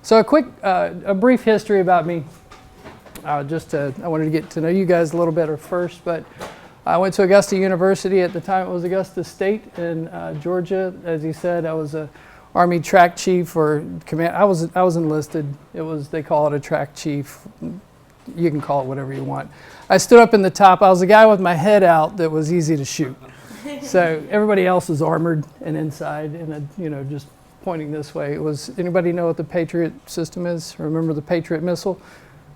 So a brief history about me. I wanted to get to know you guys a little better first, but I went to Augusta University. At the time it was Augusta State in Georgia. As he said, I was a Army track chief or command. I was enlisted. They call it a track chief. You can call it whatever you want. I stood up in the top. I was the guy with my head out that was easy to shoot. So everybody else is armored and inside and just pointing this way. Anybody know what the Patriot system is? Remember the Patriot missile?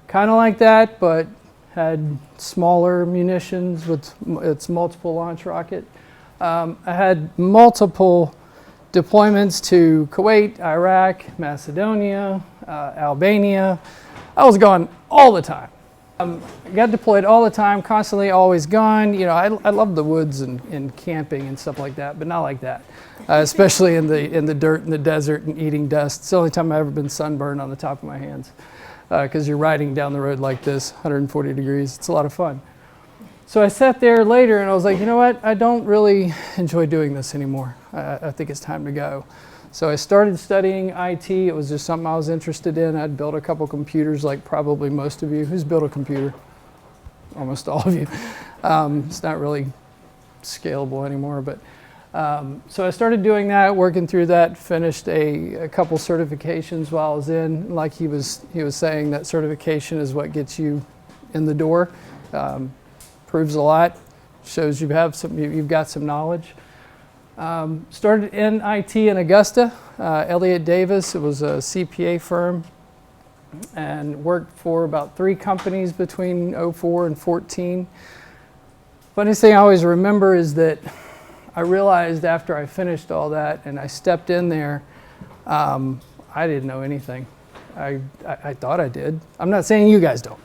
Kind of like that, but had smaller munitions with its multiple launch rocket. I had multiple deployments to Kuwait, Iraq, Macedonia, Albania. I was gone all the time. I got deployed all the time, constantly, always gone. I love the woods and camping and stuff like that, but not like that. Especially in the dirt and the desert and eating dust. It's the only time I've ever been sunburned on the top of my hands. Because you're riding down the road like this, 140 degrees. It's a lot of fun. So I sat there later and I was like, you know what? I don't really enjoy doing this anymore. I think it's time to go. So I started studying IT. It was just something I was interested in. I'd built a couple computers like probably most of you. Who's built a computer? Almost all of you. It's not really scalable anymore, but so I started doing that, working through that, finished a couple certifications while I was in. Like he was saying, that certification is what gets you in the door. Proves a lot, shows you've got some knowledge. Started in IT in Augusta, Elliott Davis. It was a CPA firm, and worked for about 3 companies between 04 and 14. Funny thing I always remember is that I realized after I finished all that and I stepped in there, I didn't know anything. I thought I did. I'm not saying you guys don't.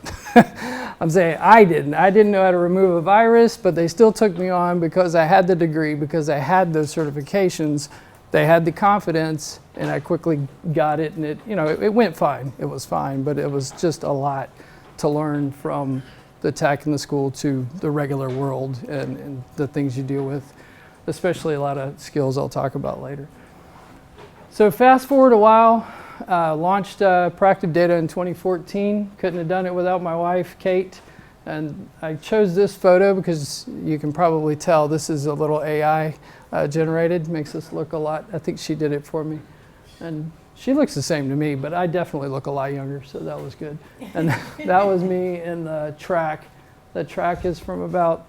I'm saying I didn't. I didn't know how to remove a virus, but they still took me on because I had the degree, because I had those certifications. They had the confidence, and I quickly got it, and it went fine. It was fine, but it was just a lot to learn from the tech in the school to the regular world and the things you deal with, especially a lot of skills I'll talk about later. So fast forward a while. Launched Proactive Data in 2014. Couldn't have done it without my wife, Kate. And I chose this photo because you can probably tell this is a little AI generated. Makes us look a lot. I think she did it for me. And she looks the same to me, but I definitely look a lot younger, so that was good. And that was me in the track. The track is from about,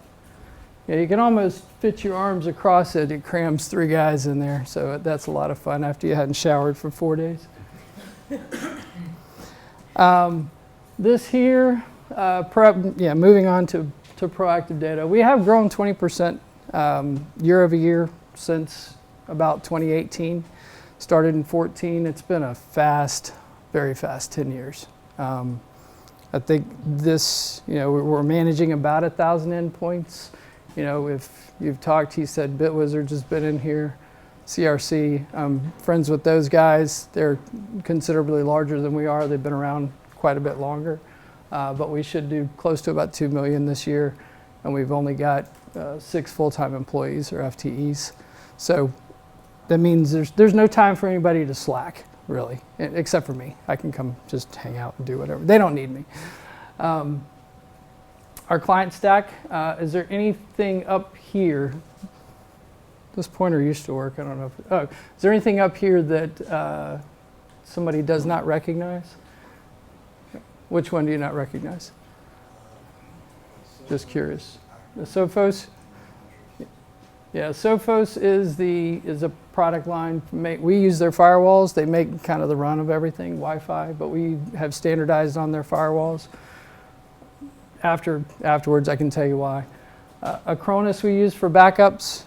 you can almost fit your arms across it. It crams 3 guys in there, so that's a lot of fun after you hadn't showered for 4 days. This here, moving on to Proactive Data. We have grown 20% year over year since about 2018. Started in 14. It's been a very fast 10 years. I think this, we're managing about 1,000 endpoints. If you've talked, he said BitWizard's has been in here. CRC, I'm friends with those guys. They're considerably larger than we are. They've been around quite a bit longer. But we should do close to about 2 million this year. And we've only got 6 full-time employees or FTEs. So that means there's no time for anybody to slack, really, except for me. I can come just hang out and do whatever. They don't need me. Our client stack, is there anything up here? This pointer used to work. I don't know if is there anything up here that somebody does not recognize? Which one do you not recognize? Just curious. The Sophos? Yeah, Sophos is a product line. We use their firewalls. They make kind of the run of everything, Wi-Fi, but we have standardized on their firewalls. Afterwards, I can tell you why. Acronis we use for backups,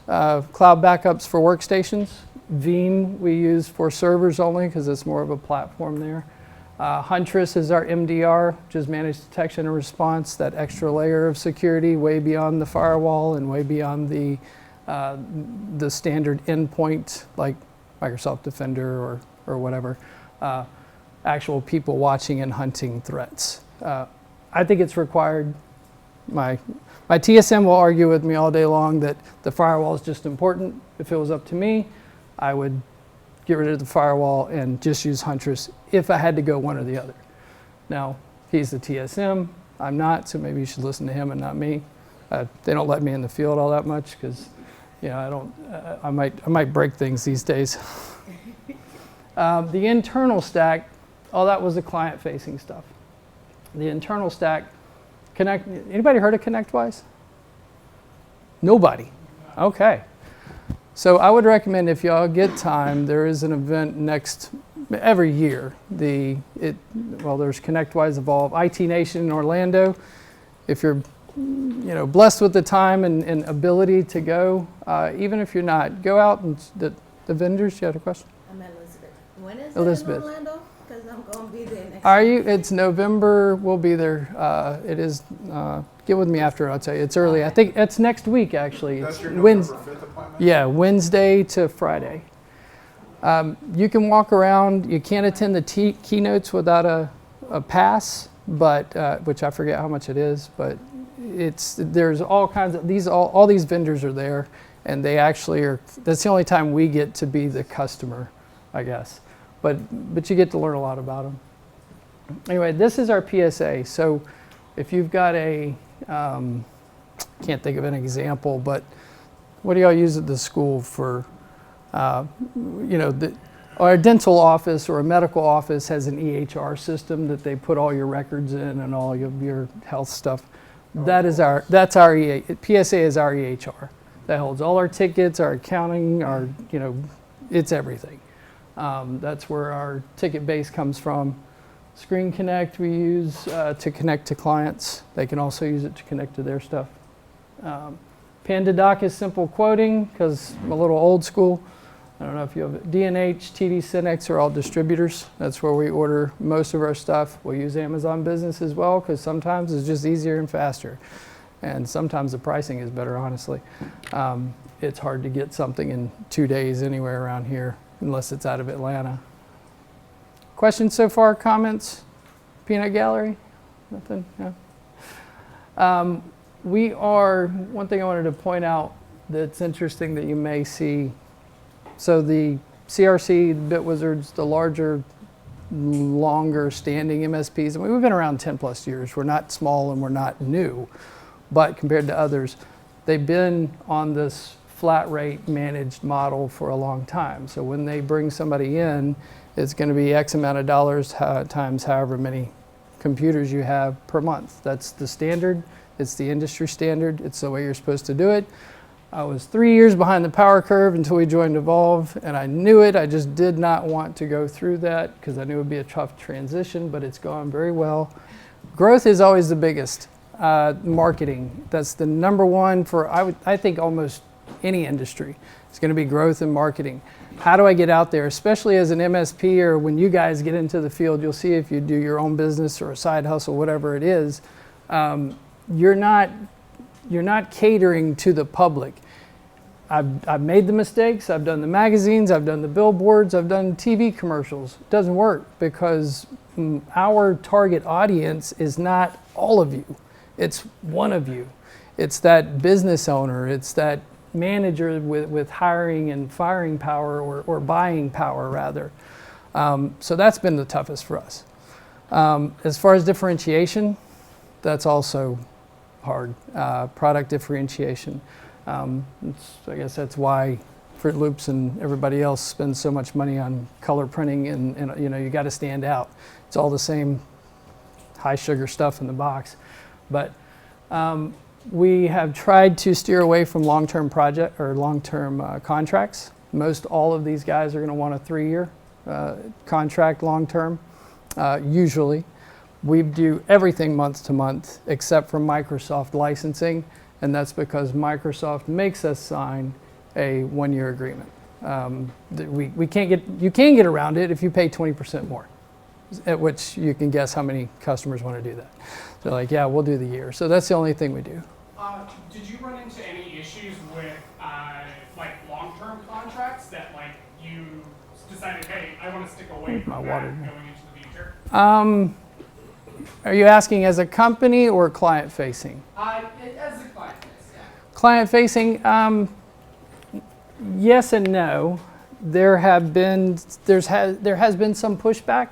cloud backups for workstations. Veeam we use for servers only because it's more of a platform there. Huntress is our MDR, which is managed detection and response, that extra layer of security way beyond the firewall and way beyond the standard endpoint like Microsoft Defender or whatever. Actual people watching and hunting threats. I think it's required. My TSM will argue with me all day long that the firewall is just important. If it was up to me, I would get rid of the firewall and just use Huntress if I had to go one or the other. Now, he's the TSM, I'm not, so maybe you should listen to him and not me. They don't let me in the field all that much because, you know, I might break things these days. The internal stack, all that was the client-facing stuff. The internal stack, anybody heard of ConnectWise? Nobody. Okay. So I would recommend if y'all get time, there is an event every year. There's ConnectWise Evolve, IT Nation in Orlando. If you're blessed with the time and ability to go, even if you're not, go out and the vendors. You had a question? I'm Elizabeth. When is Elizabeth. it in Orlando? Because I'm going to be there next Are week. you? It's November. We'll be there. It is. Get with me after. I'll tell you. It's early. I think it's next week actually. That's It's your November 5th appointment? Yeah, Wednesday to Friday. You can walk around. You can't attend the keynotes without a pass, but which I forget how much it is. But there's all kinds of all these vendors are there, and they actually are. That's the only time we get to be the customer, I guess. But you get to learn a lot about them. Anyway, this is our PSA. So if you've got can't think of an example, but what do y'all use at the school for, our dental office or a medical office has an EHR system that they put all your records in and all your health stuff. That's our PSA is our EHR. That holds all our tickets, our accounting, it's everything. That's where our ticket base comes from. Screen Connect we use to connect to clients. They can also use it to connect to their stuff. PandaDoc is simple quoting because I'm a little old school. I don't know if you have it. D&H, TD Synex are all distributors. That's where we order most of our stuff. We'll use Amazon Business as well because sometimes it's just easier and faster. And sometimes the pricing is better, honestly. It's hard to get something in 2 days anywhere around here unless it's out of Atlanta. Questions so far, comments? Peanut Gallery? Nothing? Yeah. One thing I wanted to point out that's interesting that you may see. So the CRC, the BitWizards, the larger, longer standing MSPs, we've been around 10 plus years. We're not small and we're not new, but compared to others, they've been on this flat rate managed model for a long time. So when they bring somebody in, it's going to be X amount of dollars times however many computers you have per month. That's the standard. It's the industry standard. It's the way you're supposed to do it. I was 3 years behind the power curve until we joined Evolve, and I knew it. I just did not want to go through that because I knew it would be a tough transition, but it's gone very well. Growth is always the biggest. Marketing, that's the number one for, I think, almost any industry. It's going to be growth and marketing. How do I get out there, especially as an MSP or when you guys get into the field, you'll see if you do your own business or a side hustle, whatever it is, you're not catering to the public. I've made the mistakes. I've done the magazines. I've done the billboards. I've done TV commercials. It doesn't work because our target audience is not all of you. It's one of you. It's that business owner. It's that manager with hiring and firing power or buying power, rather. So that's been the toughest for us. As far as differentiation, that's also hard. Product differentiation. I guess that's why Fruit Loops and everybody else spends so much money on color printing and you got to stand out. It's all the same high sugar stuff in the box. But we have tried to steer away from long-term project or long-term contracts. Most all of these guys are going to want a 3-year contract long-term, usually. We do everything month to month except for Microsoft licensing, and that's because Microsoft makes us sign a 1-year agreement. You can get around it if you pay 20% more, at which you can guess how many customers want to do that. They're like, yeah, we'll do the year. So that's the only thing we do. Did you run into any issues with long-term contracts that you decided, hey, I want to stick away from that going into the future? Are you asking as a company or client-facing? As a client, yes. Client-facing, yes and no. there has been some pushback,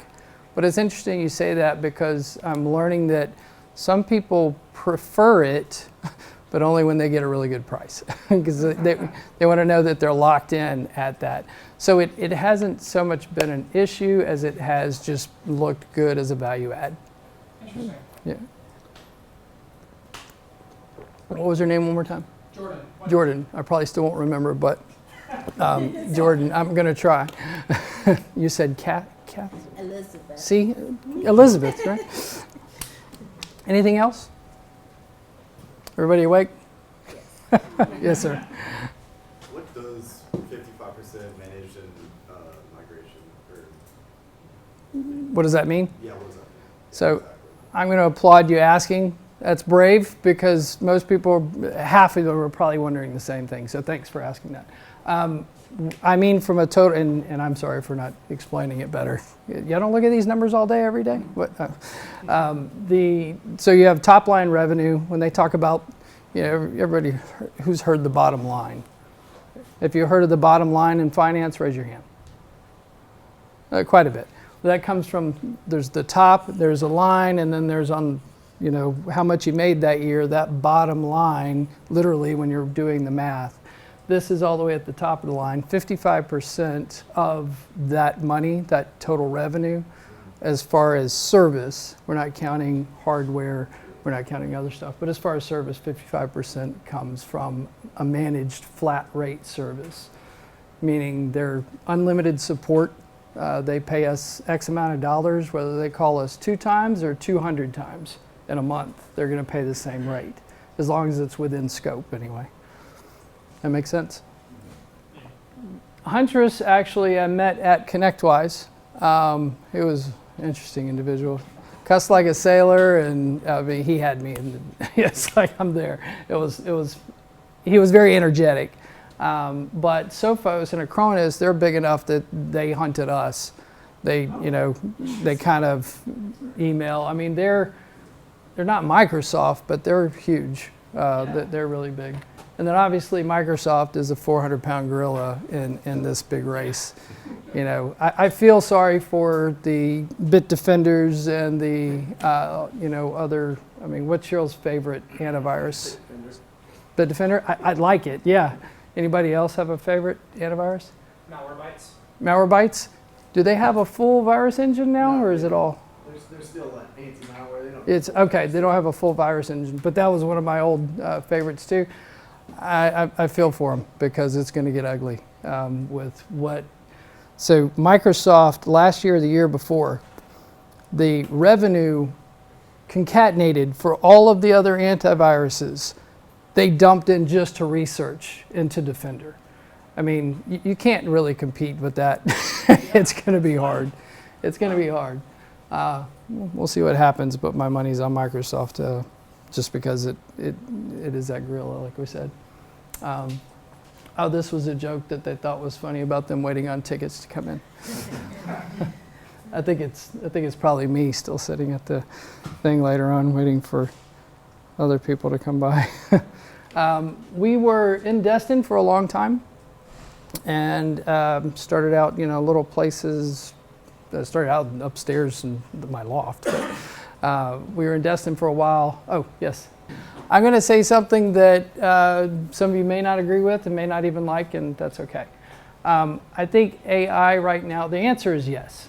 but it's interesting you say that because I'm learning that some people prefer it, but only when they get a really good price, because they want to know that they're locked in at that. So it hasn't so much been an issue as it has just looked good as a value add. Interesting. Yeah. What was her name one more time? Jordan. Jordan. I probably still won't remember, but Jordan, I'm going to try. You said Kath? Elizabeth. See? Elizabeth, right? Anything else? Everybody awake? Yes, sir. What does 55% managed and migration, or What does that mean? yeah, what does that mean? So Exactly. I'm going to applaud you asking. That's brave because most people, half of them are probably wondering the same thing. So thanks for asking that. I mean from a total, and I'm sorry for not explaining it better. Y'all don't look at these numbers all day, every day? What? So you have top line revenue. When they talk about, everybody who's heard the bottom line. If you heard of the bottom line in finance, raise your hand. Quite a bit. That comes from, there's the top, there's a line, and then there's on, how much you made that year, that bottom line, literally when you're doing the math. This is all the way at the top of the line. 55% of that money, that total revenue, as far as service, we're not counting hardware, we're not counting other stuff, but as far as service, 55% comes from a managed flat rate service, meaning they're unlimited support. They pay us X amount of dollars, whether they call us 2 times or 200 times in a month, they're going to pay the same rate, as long as it's within scope anyway. That makes sense? Huntress actually I met at ConnectWise. He was an interesting individual. Cussed like a sailor, and he had me. It's like I'm there. He was very energetic. But Sophos and Acronis, they're big enough that they hunted us. They kind of email. I mean, they're not Microsoft, but they're huge. They're really big. And then obviously Microsoft is a 400-pound gorilla in this big race. I feel sorry for the Bitdefenders and the other. I mean, what's Cheryl's favorite antivirus? Bitdefender. I like it. Yeah. Anybody else have a favorite antivirus? Malwarebytes. Malwarebytes. Do they have a full virus engine now, or is it all? There's still like anti-malware. They don't. It's okay. They don't have a full virus engine, but that was one of my old favorites too. I feel for them because it's going to get ugly with what. So Microsoft last year or the year before, the revenue concatenated for all of the other antiviruses, they dumped in just to research into Defender. I mean, you can't really compete with that. It's going to be hard. It's going to be hard. We'll see what happens, but my money's on Microsoft just because it is that gorilla, like we said. This was a joke that they thought was funny about them waiting on tickets to come in. I think it's probably me still sitting at the thing later on waiting for other people to come by. We were in Destin for a long time and started out, little places. Started out upstairs in my loft. But, we were in Destin for a while. Oh, yes. I'm going to say something that some of you may not agree with and may not even like, and that's okay. I think AI right now, the answer is yes.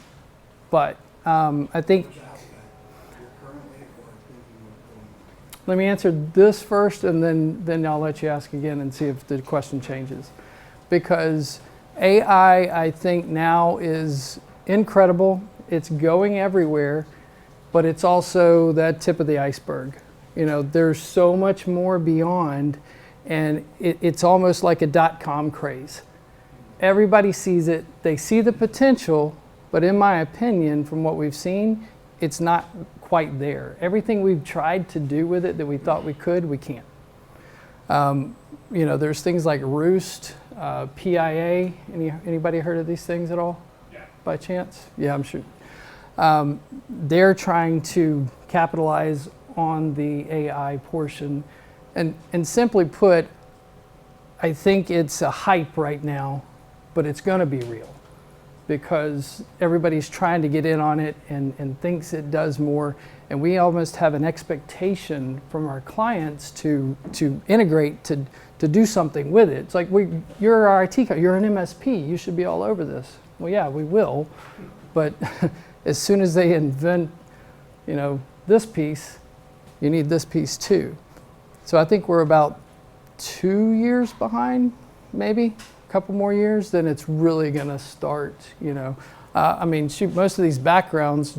But I think, let me answer this first, and then I'll let you ask again and see if the question changes. Because AI, I think now is incredible. It's going everywhere, but it's also that tip of the iceberg. There's so much more beyond, and it's almost like a .com craze. Everybody sees it. They see the potential, but in my opinion, from what we've seen, it's not quite there. Everything we've tried to do with it that we thought we could, we can't. There's things like Roost, PIA. Anybody heard of these things at all? Yeah. By chance? Yeah, I'm sure. They're trying to capitalize on the AI portion. And simply put, I think it's a hype right now but it's going to be real because everybody's trying to get in on it and thinks it does more. And we almost have an expectation from our clients to integrate, to do something with it. It's like, you're our IT, you're an MSP, you should be all over this. Well, yeah, we will, but as soon as they invent, this piece, you need this piece too. So I think we're about 2 years behind, maybe a couple more years, then it's really gonna start, shoot, most of these backgrounds,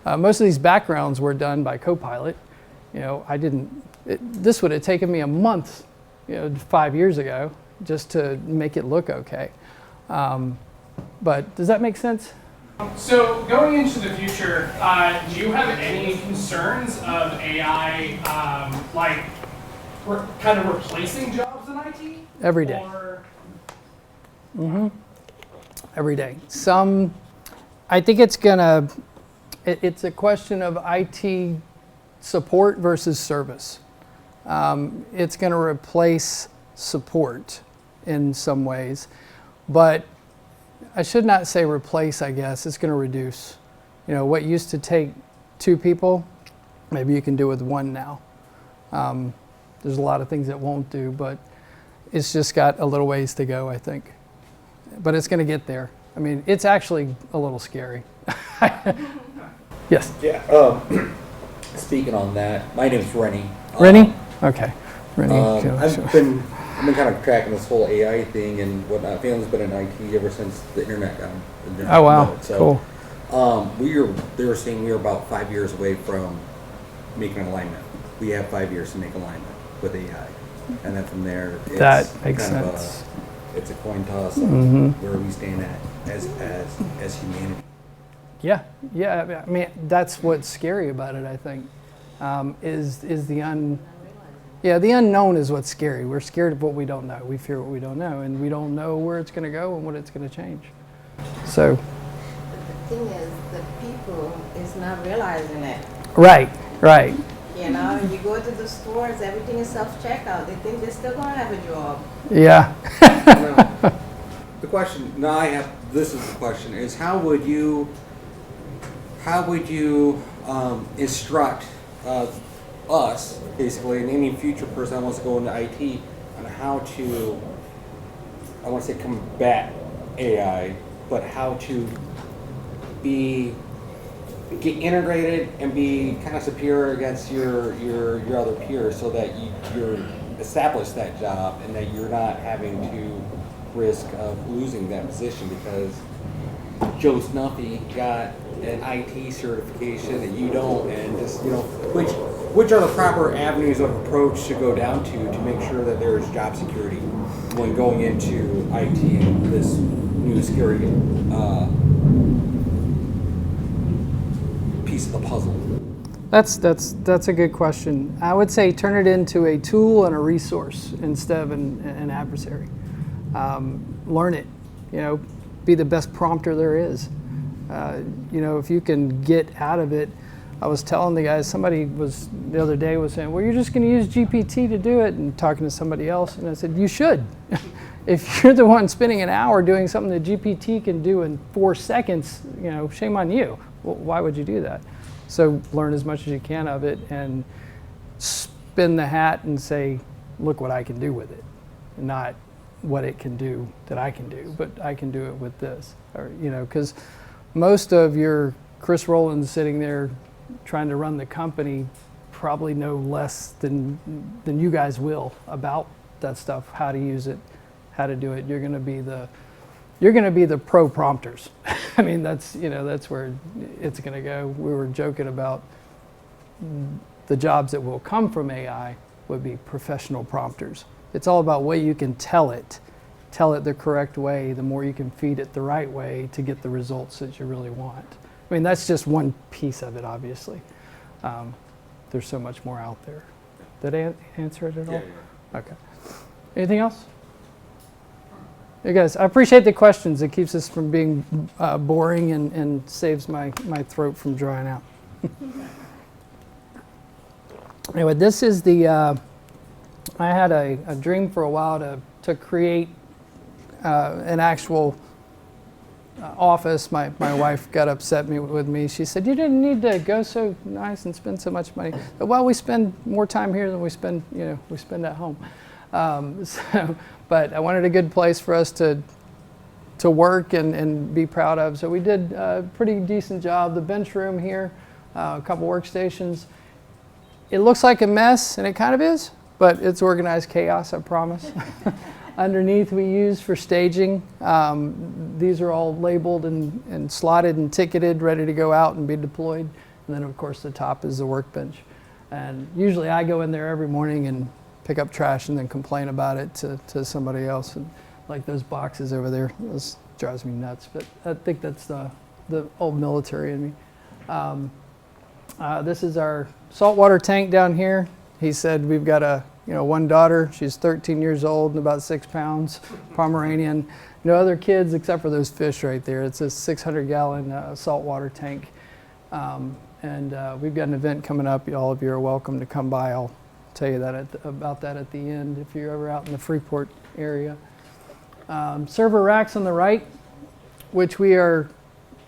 most of these backgrounds were done by Copilot. This would have taken me a month, 5 years ago, just to make it look okay. But does that make sense? So going into the future, do you have any concerns of AI, kind of replacing jobs in IT? Every day. Every day. I think it's a question of IT support versus service. It's going to replace support in some ways, but I should not say replace, I guess. It's going to reduce. What used to take 2 people, maybe you can do with 1 now. There's a lot of things it won't do, but it's just got a little ways to go, I think. But it's going to get there. It's actually a little scary. Yes. Yeah. Speaking on that, my name's Rennie. Rennie? Okay. Rennie. I've been kind of tracking this whole AI thing and whatnot. Family's been in IT ever since the internet got invented. Oh wow. So, cool. They were saying we were about 5 years away from making an alignment. We have 5 years to make alignment with AI, and then from there, it's that makes kind sense. It's a coin toss on where we stand at as humanity. Yeah. That's what's scary about it, I think, is the unknown is what's scary. We're scared of what we don't know. We fear what we don't know, and we don't know where it's going to go and what it's going to change. So. The thing is, the people is not realizing it. Right. You go to the stores, everything is self-checkout. They think they're still gonna have a job. Yeah. The question now I have. This is the question: is how would you instruct us, basically, and any future person that wants to go into IT, on how to, I want to say combat AI, but how to get integrated and be kind of superior against your other peers, so that you're establish that job and that you're not having to risk of losing that position because Joe Snuffy got an IT certification and you don't, and just which are the proper avenues of approach to go down to make sure that there's job security when going into IT and this new scary piece of the puzzle? That's a good question. I would say turn it into a tool and a resource instead of an adversary. Learn it. Be the best prompter there is. If you can get out of it. I was telling the guys, somebody the other day was saying, well, you're just going to use GPT to do it, and talking to somebody else, and I said, you should. If you're the one spending an hour doing something that GPT can do in 4 seconds, shame on you. Well, why would you do that? So learn as much as you can of it and spin the hat and say, look what I can do with it. Not what it can do that I can do, but I can do it with this. Or, because most of your Chris Rowland sitting there trying to run the company probably know less than you guys will about that stuff, how to use it, how to do it. You're going to be the pro prompters. That's where it's going to go. We were joking about the jobs that will come from AI would be professional prompters. It's all about what you can tell it the correct way, the more you can feed it the right way to get the results that you really want. That's just one piece of it, obviously. There's so much more out there. Did I answer it at all? Yeah. Okay. Anything else? Hey guys, I appreciate the questions. It keeps us from being boring and saves my throat from drying out. Anyway, this is I had a dream for a while to create an actual office, my wife got upset with me. She said, "You didn't need to go so nice and spend so much money." Well, we spend more time here than we spend at home. But I wanted a good place for us to work and be proud of. So we did a pretty decent job. The bench room here, a couple workstations. It looks like a mess, and it kind of is, but it's organized chaos, I promise. Underneath we use for staging. These are all labeled and slotted and ticketed, ready to go out and be deployed. And then of course the top is the workbench. And usually I go in there every morning and pick up trash and then complain about it to somebody else. And like those boxes over there, this drives me nuts, but I think that's the old military in me. This is our saltwater tank down here. He said we've got one daughter. She's 13 years old and about 6 pounds, Pomeranian. No other kids except for those fish right there. It's a 600-gallon saltwater tank. We've got an event coming up. All of you are welcome to come by. I'll tell you about that at the end if you're ever out in the Freeport area. Server racks on the right, which we are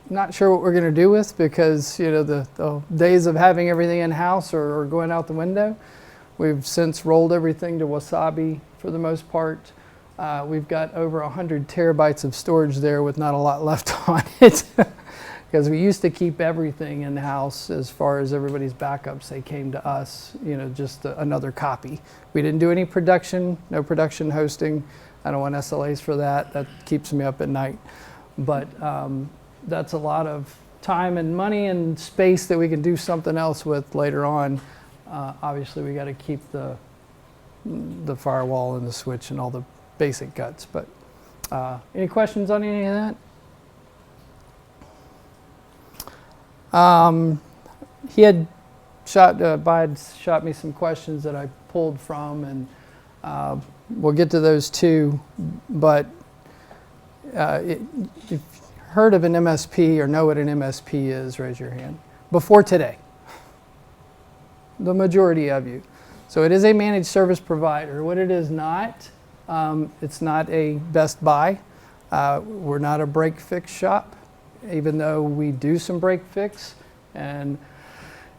not sure what we're going to do with because the days of having everything in-house are going out the window. We've since rolled everything to Wasabi for the most part. We've got over 100 terabytes of storage there with not a lot left on it because we used to keep everything in-house as far as everybody's backups. They came to us, just another copy. We didn't do any production, no production hosting. I don't want SLAs for that. That keeps me up at night. But that's a lot of time and money and space that we can do something else with later on. Obviously, we got to keep the firewall and the switch and all the basic guts. But any questions on any of that? He had shot me some questions that I pulled from, and we'll get to those too. But if you've heard of an MSP or know what an MSP is, raise your hand. Before today. The majority of you. So it is a managed service provider. What it is not, it's not a Best Buy. We're not a break fix shop, even though we do some break fix. And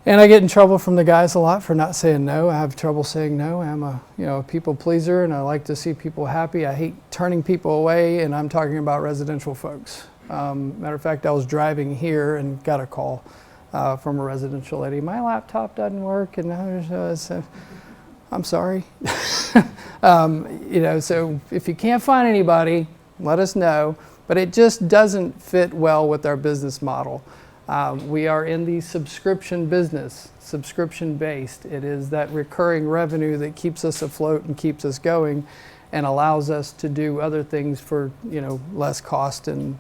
I get in trouble from the guys a lot for not saying no. I have trouble saying no. I'm a people pleaser, and I like to see people happy. I hate turning people away, and I'm talking about residential folks. Matter of fact, I was driving here and got a call from a residential lady. My laptop doesn't work, and I'm sorry. So if you can't find anybody, let us know. But it just doesn't fit well with our business model. We are in the subscription business, subscription-based. It is that recurring revenue that keeps us afloat and keeps us going and allows us to do other things for less cost and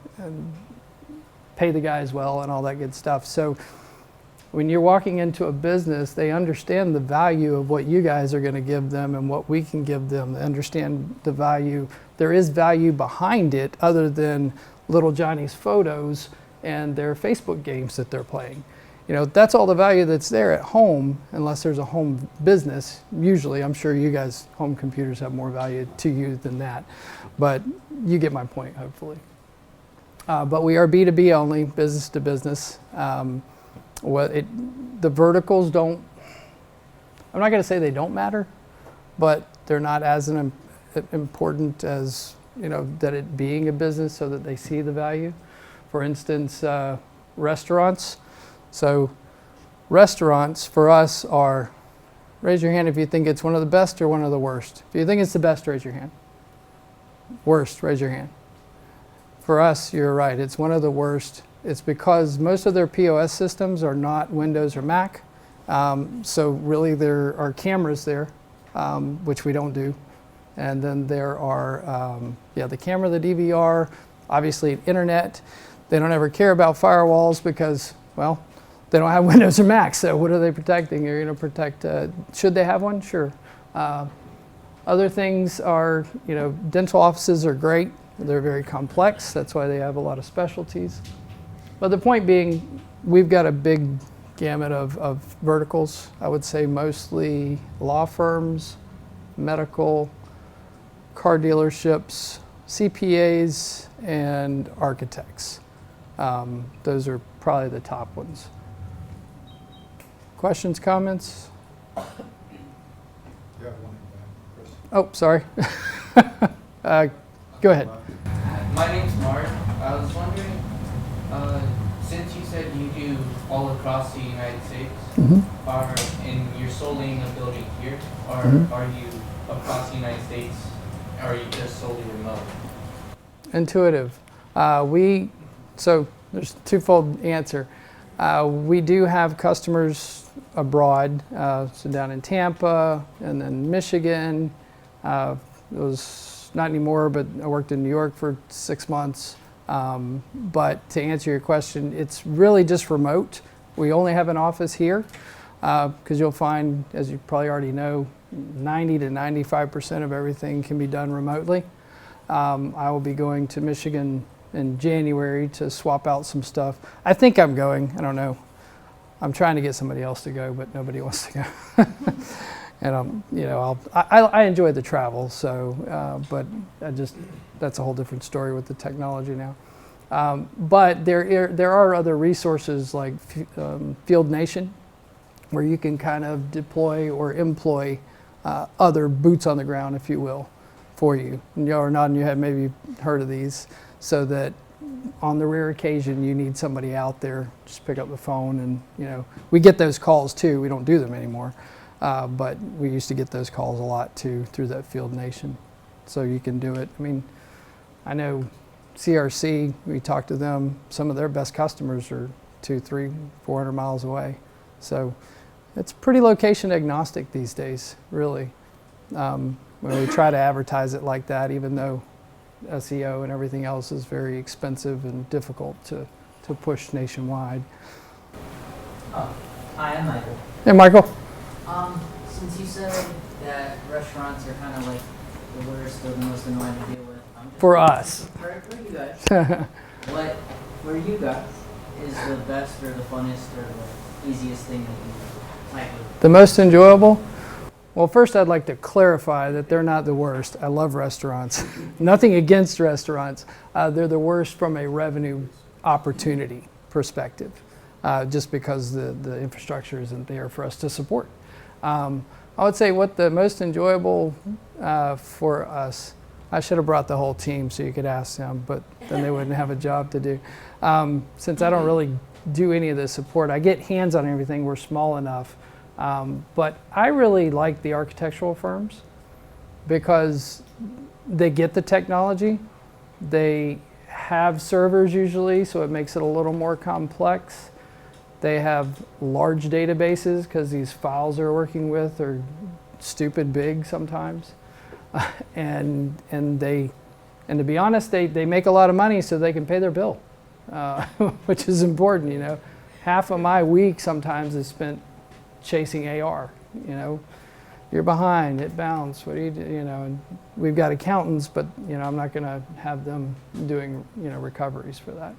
pay the guys well and all that good stuff. So when you're walking into a business, they understand the value of what you guys are going to give them and what we can give them. They understand the value. There is value behind it other than little Johnny's photos and their Facebook games that they're playing. That's all the value that's there at home, unless there's a home business. Usually, I'm sure you guys, home computers have more value to you than that. But you get my point, hopefully. But we are B2B only, business to business. The verticals don't, I'm not going to say they don't matter, but they're not as important as, that it being a business so that they see the value. For instance, restaurants. So restaurants for us are, raise your hand if you think it's one of the best or one of the worst. If you think it's the best, raise your hand. Worst, raise your hand. For us, you're right, it's one of the worst. It's because most of their POS systems are not Windows or Mac. So really there are cameras there, which we don't do. And then there are, the camera, the DVR, obviously internet. They don't ever care about firewalls because, well, they don't have Windows or Mac, so what are they protecting? You're going to protect, should they have one? Sure. Other things are, dental offices are great. They're very complex. That's why they have a lot of specialties. But the point being, we've got a big gamut of verticals. I would say mostly law firms, medical, car dealerships, CPAs, and architects. Those are probably the top ones. Questions, comments? You have one in Chris. Oh, sorry. Go ahead. My name's Mark. I was wondering, since you said you do all across the United States, and you're solely in the building here, or are you across the United States, or are you just solely remote? Intuitive. So there's a twofold answer. We do have customers abroad, so down in Tampa and then Michigan. It was not anymore, but I worked in New York for 6 months. But to answer your question, it's really just remote. We only have an office here because you'll find, as you probably already know, 90 to 95% of everything can be done remotely. I will be going to Michigan in January to swap out some stuff. I think I'm going. I don't know. I'm trying to get somebody else to go, but nobody wants to go. And I enjoy the travel. So, but that's a whole different story with the technology now. But there are other resources like Field Nation, where you can kind of deploy or employ other boots on the ground, if you will, for you. And y'all are nodding your head, maybe you've heard of these, so that on the rare occasion you need somebody out there, just pick up the phone and, we get those calls too. We don't do them anymore, but we used to get those calls a lot too through that Field Nation. So you can do it. I mean, I know CRC, we talked to them, some of their best customers are 200, 300, 400 miles away. So it's pretty location agnostic these days, really. When we try to advertise it like that, even though SEO and everything else is very expensive and difficult to push nationwide. Oh, hi, I'm Michael. Hey, Michael. Since you said that restaurants are kind of like the worst or the most annoying to deal with, I'm just For us. For you guys, what for you guys is the best or the funnest or the easiest thing that you might do? The most enjoyable? Well, first I'd like to clarify that they're not the worst. I love restaurants. Nothing against restaurants. They're the worst from a revenue opportunity perspective, just because the infrastructure isn't there for us to support. I would say what the most enjoyable for us, I should have brought the whole team so you could ask them, but then they wouldn't have a job to do. Since I don't really do any of the support, I get hands on everything. We're small enough. But I really like the architectural firms because they get the technology. They have servers usually, so it makes it a little more complex. They have large databases because these files they're working with are stupid big sometimes. And to be honest, they make a lot of money so they can pay their bill, which is important, Half of my week sometimes is spent chasing AR, you're behind, it bounced, what do you do, and we've got accountants, but, I'm not going to have them doing, recoveries for that.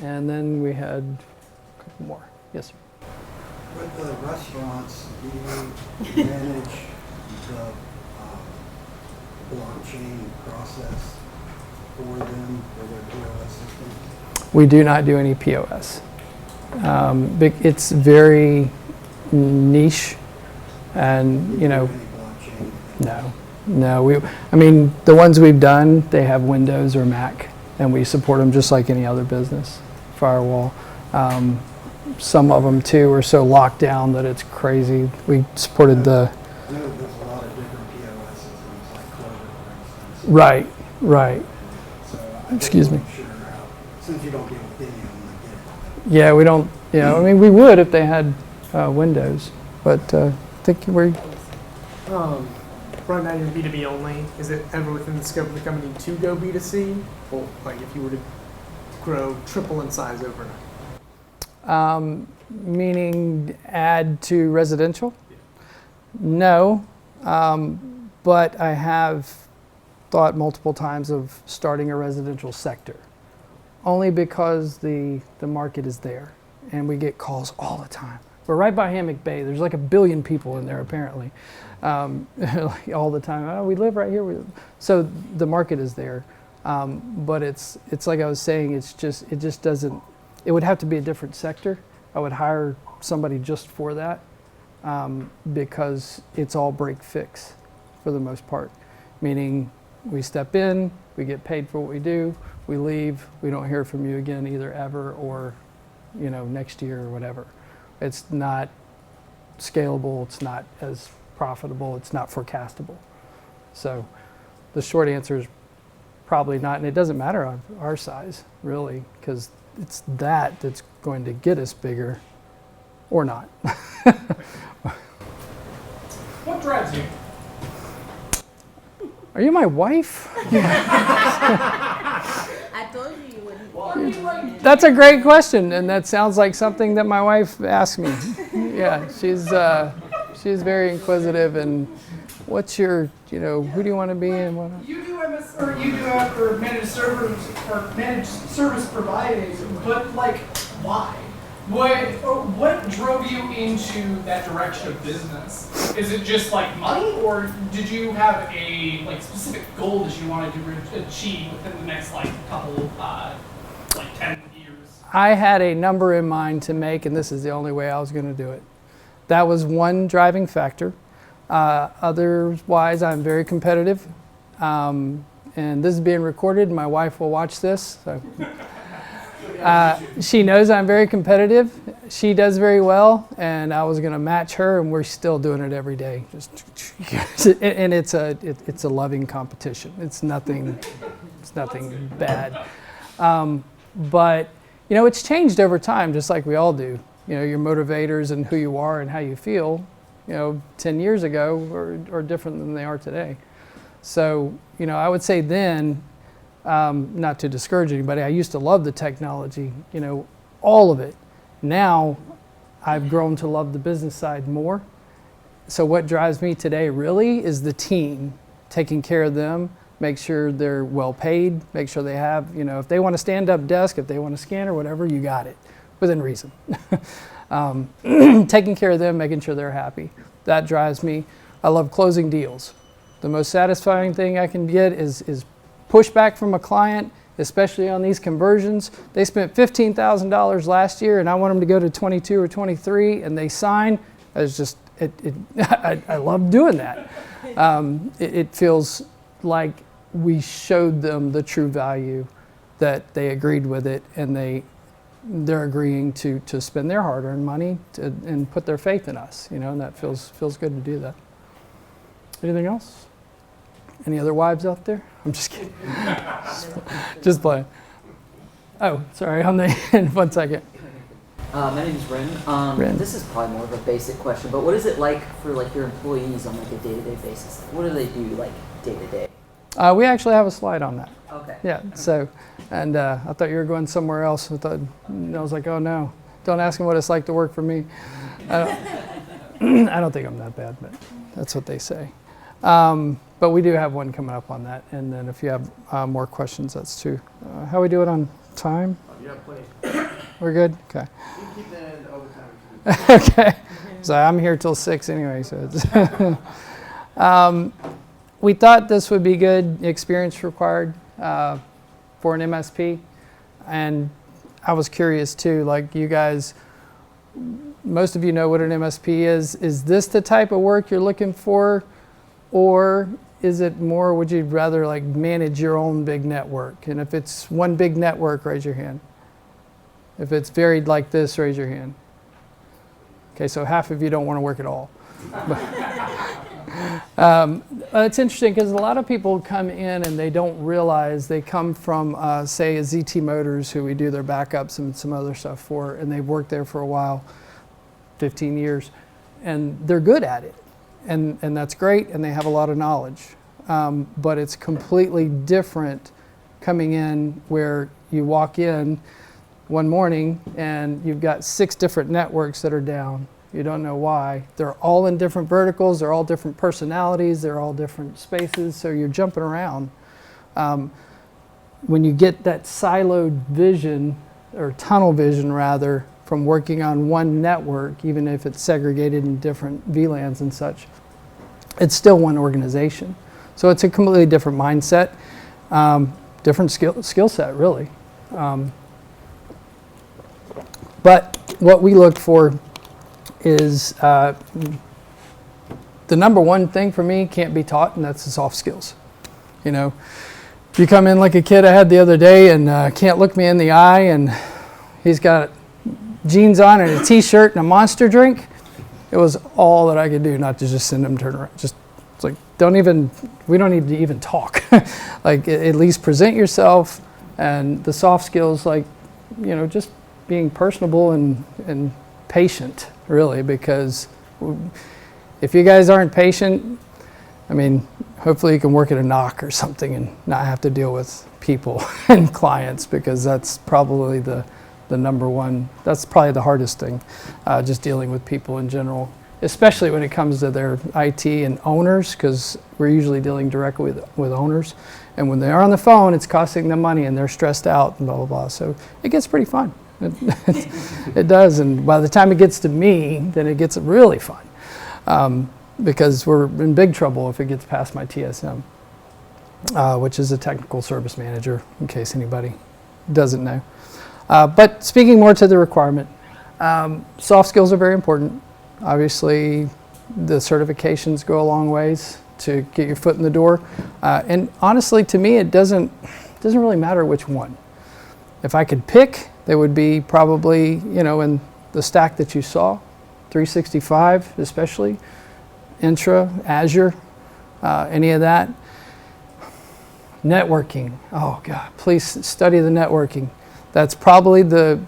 And then we had a couple more. Yes, sir. With the restaurants, do you manage the blockchain process for them, for their POS system? We do not do any POS. It's very niche, and no. The ones we've done, they have Windows or Mac, and we support them just like any other business firewall. Some of them too are so locked down that it's crazy. We supported the. I know there's a lot of different POS systems, like Clover, for instance. Right. So Excuse me. Sure since you don't deal with any of them, I get it. Yeah, we don't. We would if they had Windows, but I think we're. Right now you're B2B only. Is it ever within the scope of the company to go B2C? Or like if you were to grow triple in size overnight? Meaning add to residential? No, but I have thought multiple times of starting a residential sector, only because the market is there and we get calls all the time. But right by Hammock Bay, there's like 1 billion people in there apparently, like all the time. Oh, we live right here. So the market is there, but it's like I was saying. It just doesn't. It would have to be a different sector. I would hire somebody just for that, because it's all break fix for the most part. Meaning we step in, we get paid for what we do, we leave, we don't hear from you again either ever or, next year or whatever. It's not scalable, it's not as profitable, it's not forecastable. So the short answer is probably not, and it doesn't matter on our size really, because it's that's going to get us bigger or not. What drives you? Are you my wife? I told you you wouldn't. That's a great question, and that sounds like something that my wife asked me. Yeah, she's very inquisitive, and what's your, who do you want to be and what? You do MS or you do for managed servers or managed service providers, but like why? What drove you into that direction of business? Is it just like money, or did you have a specific goal that you wanted to achieve within the next couple 10 years? I had a number in mind to make, and this is the only way I was going to do it. That was one driving factor. Otherwise, I'm very competitive, and this is being recorded. My wife will watch this. So. She knows I'm very competitive. She does very well, and I was going to match her, and we're still doing it every day. And it's a loving competition. It's nothing bad. But it's changed over time, just like we all do. Your motivators and who you are and how you feel, 10 years ago are different than they are today. So, I would say then. Not to discourage anybody, I used to love the technology, all of it. Now, I've grown to love the business side more. So what drives me today really is the team, taking care of them, make sure they're well paid, make sure they have, if they want a stand-up desk, if they want a scanner, whatever, you got it, within reason. Taking care of them, making sure they're happy. That drives me. I love closing deals. The most satisfying thing I can get is pushback from a client, especially on these conversions. They spent $15,000 last year, and I want them to go to 22 or 23, and they sign. It's just, I love doing that. It feels like we showed them the true value, that they agreed with it, and they're agreeing to spend their hard-earned money and put their faith in us, and that feels good to do that. Anything else? Any other wives out there? I'm just kidding. Just playing. Oh, sorry, on the end, 1 second. My name is Ren. Ren. This is probably more of a basic question, but what is it like for your employees on a day-to-day basis? What do they do day-to-day? We actually have a slide on that. Okay. Yeah. So, and I thought you were going somewhere else. I was like, oh no, don't ask them what it's like to work for me. I don't think I'm that bad, but that's what they say. But we do have one coming up on that, and then if you have more questions, that's too. How are we doing on time? You have plenty. We're good? Okay. You can keep that in overtime. Okay. So I'm here till 6 anyway, so it's we thought this would be good experience required for an MSP, and I was curious too, like you guys, most of you know what an MSP is. Is this the type of work you're looking for? Or is it more, would you rather manage your own big network? And if it's one big network, raise your hand. If it's varied like this, raise your hand. Okay, so half of you don't want to work at all. It's interesting because a lot of people come in and they don't realize they come from, say, a ZT Motors, who we do their backups and some other stuff for, and they've worked there for a while, 15 years, and they're good at it. And that's great, and they have a lot of knowledge. But it's completely different coming in where you walk in one morning and you've got 6 different networks that are down. You don't know why. They're all in different verticals, they're all different personalities, they're all different spaces, so you're jumping around. When you get that siloed vision, or tunnel vision rather, from working on one network, even if it's segregated in different VLANs and such. It's still one organization. So it's a completely different mindset, different skill set, really. But what we look for is the number one thing for me can't be taught, and that's the soft skills. You know, if you come in like a kid I had the other day and can't look me in the eye, and he's got jeans on and a t-shirt and a Monster drink, it was all that I could do not to just send him turn around. Just, it's like, we don't need to even talk. Like, at least present yourself, and the soft skills, like, you know, just being personable and patient, really, because if you guys aren't patient, I mean, hopefully you can work at a knock or something and not have to deal with people and clients, because that's probably the number one, that's probably the hardest thing, just dealing with people in general, especially when it comes to their IT and owners, because we're usually dealing directly with owners. And when they are on the phone, it's costing them money and they're stressed out and blah, blah, blah. So it gets pretty fun. It does. And by the time it gets to me, then it gets really fun. Because we're in big trouble if it gets past my TSM, which is a technical service manager, in case anybody doesn't know. But speaking more to the requirement, soft skills are very important. Obviously, the certifications go a long ways to get your foot in the door. And honestly, to me, it doesn't really matter which one. If I could pick, they would be probably, you know, in the stack that you saw, 365 especially, Intra, Azure, any of that. Networking, oh God, please study the networking. That's probably the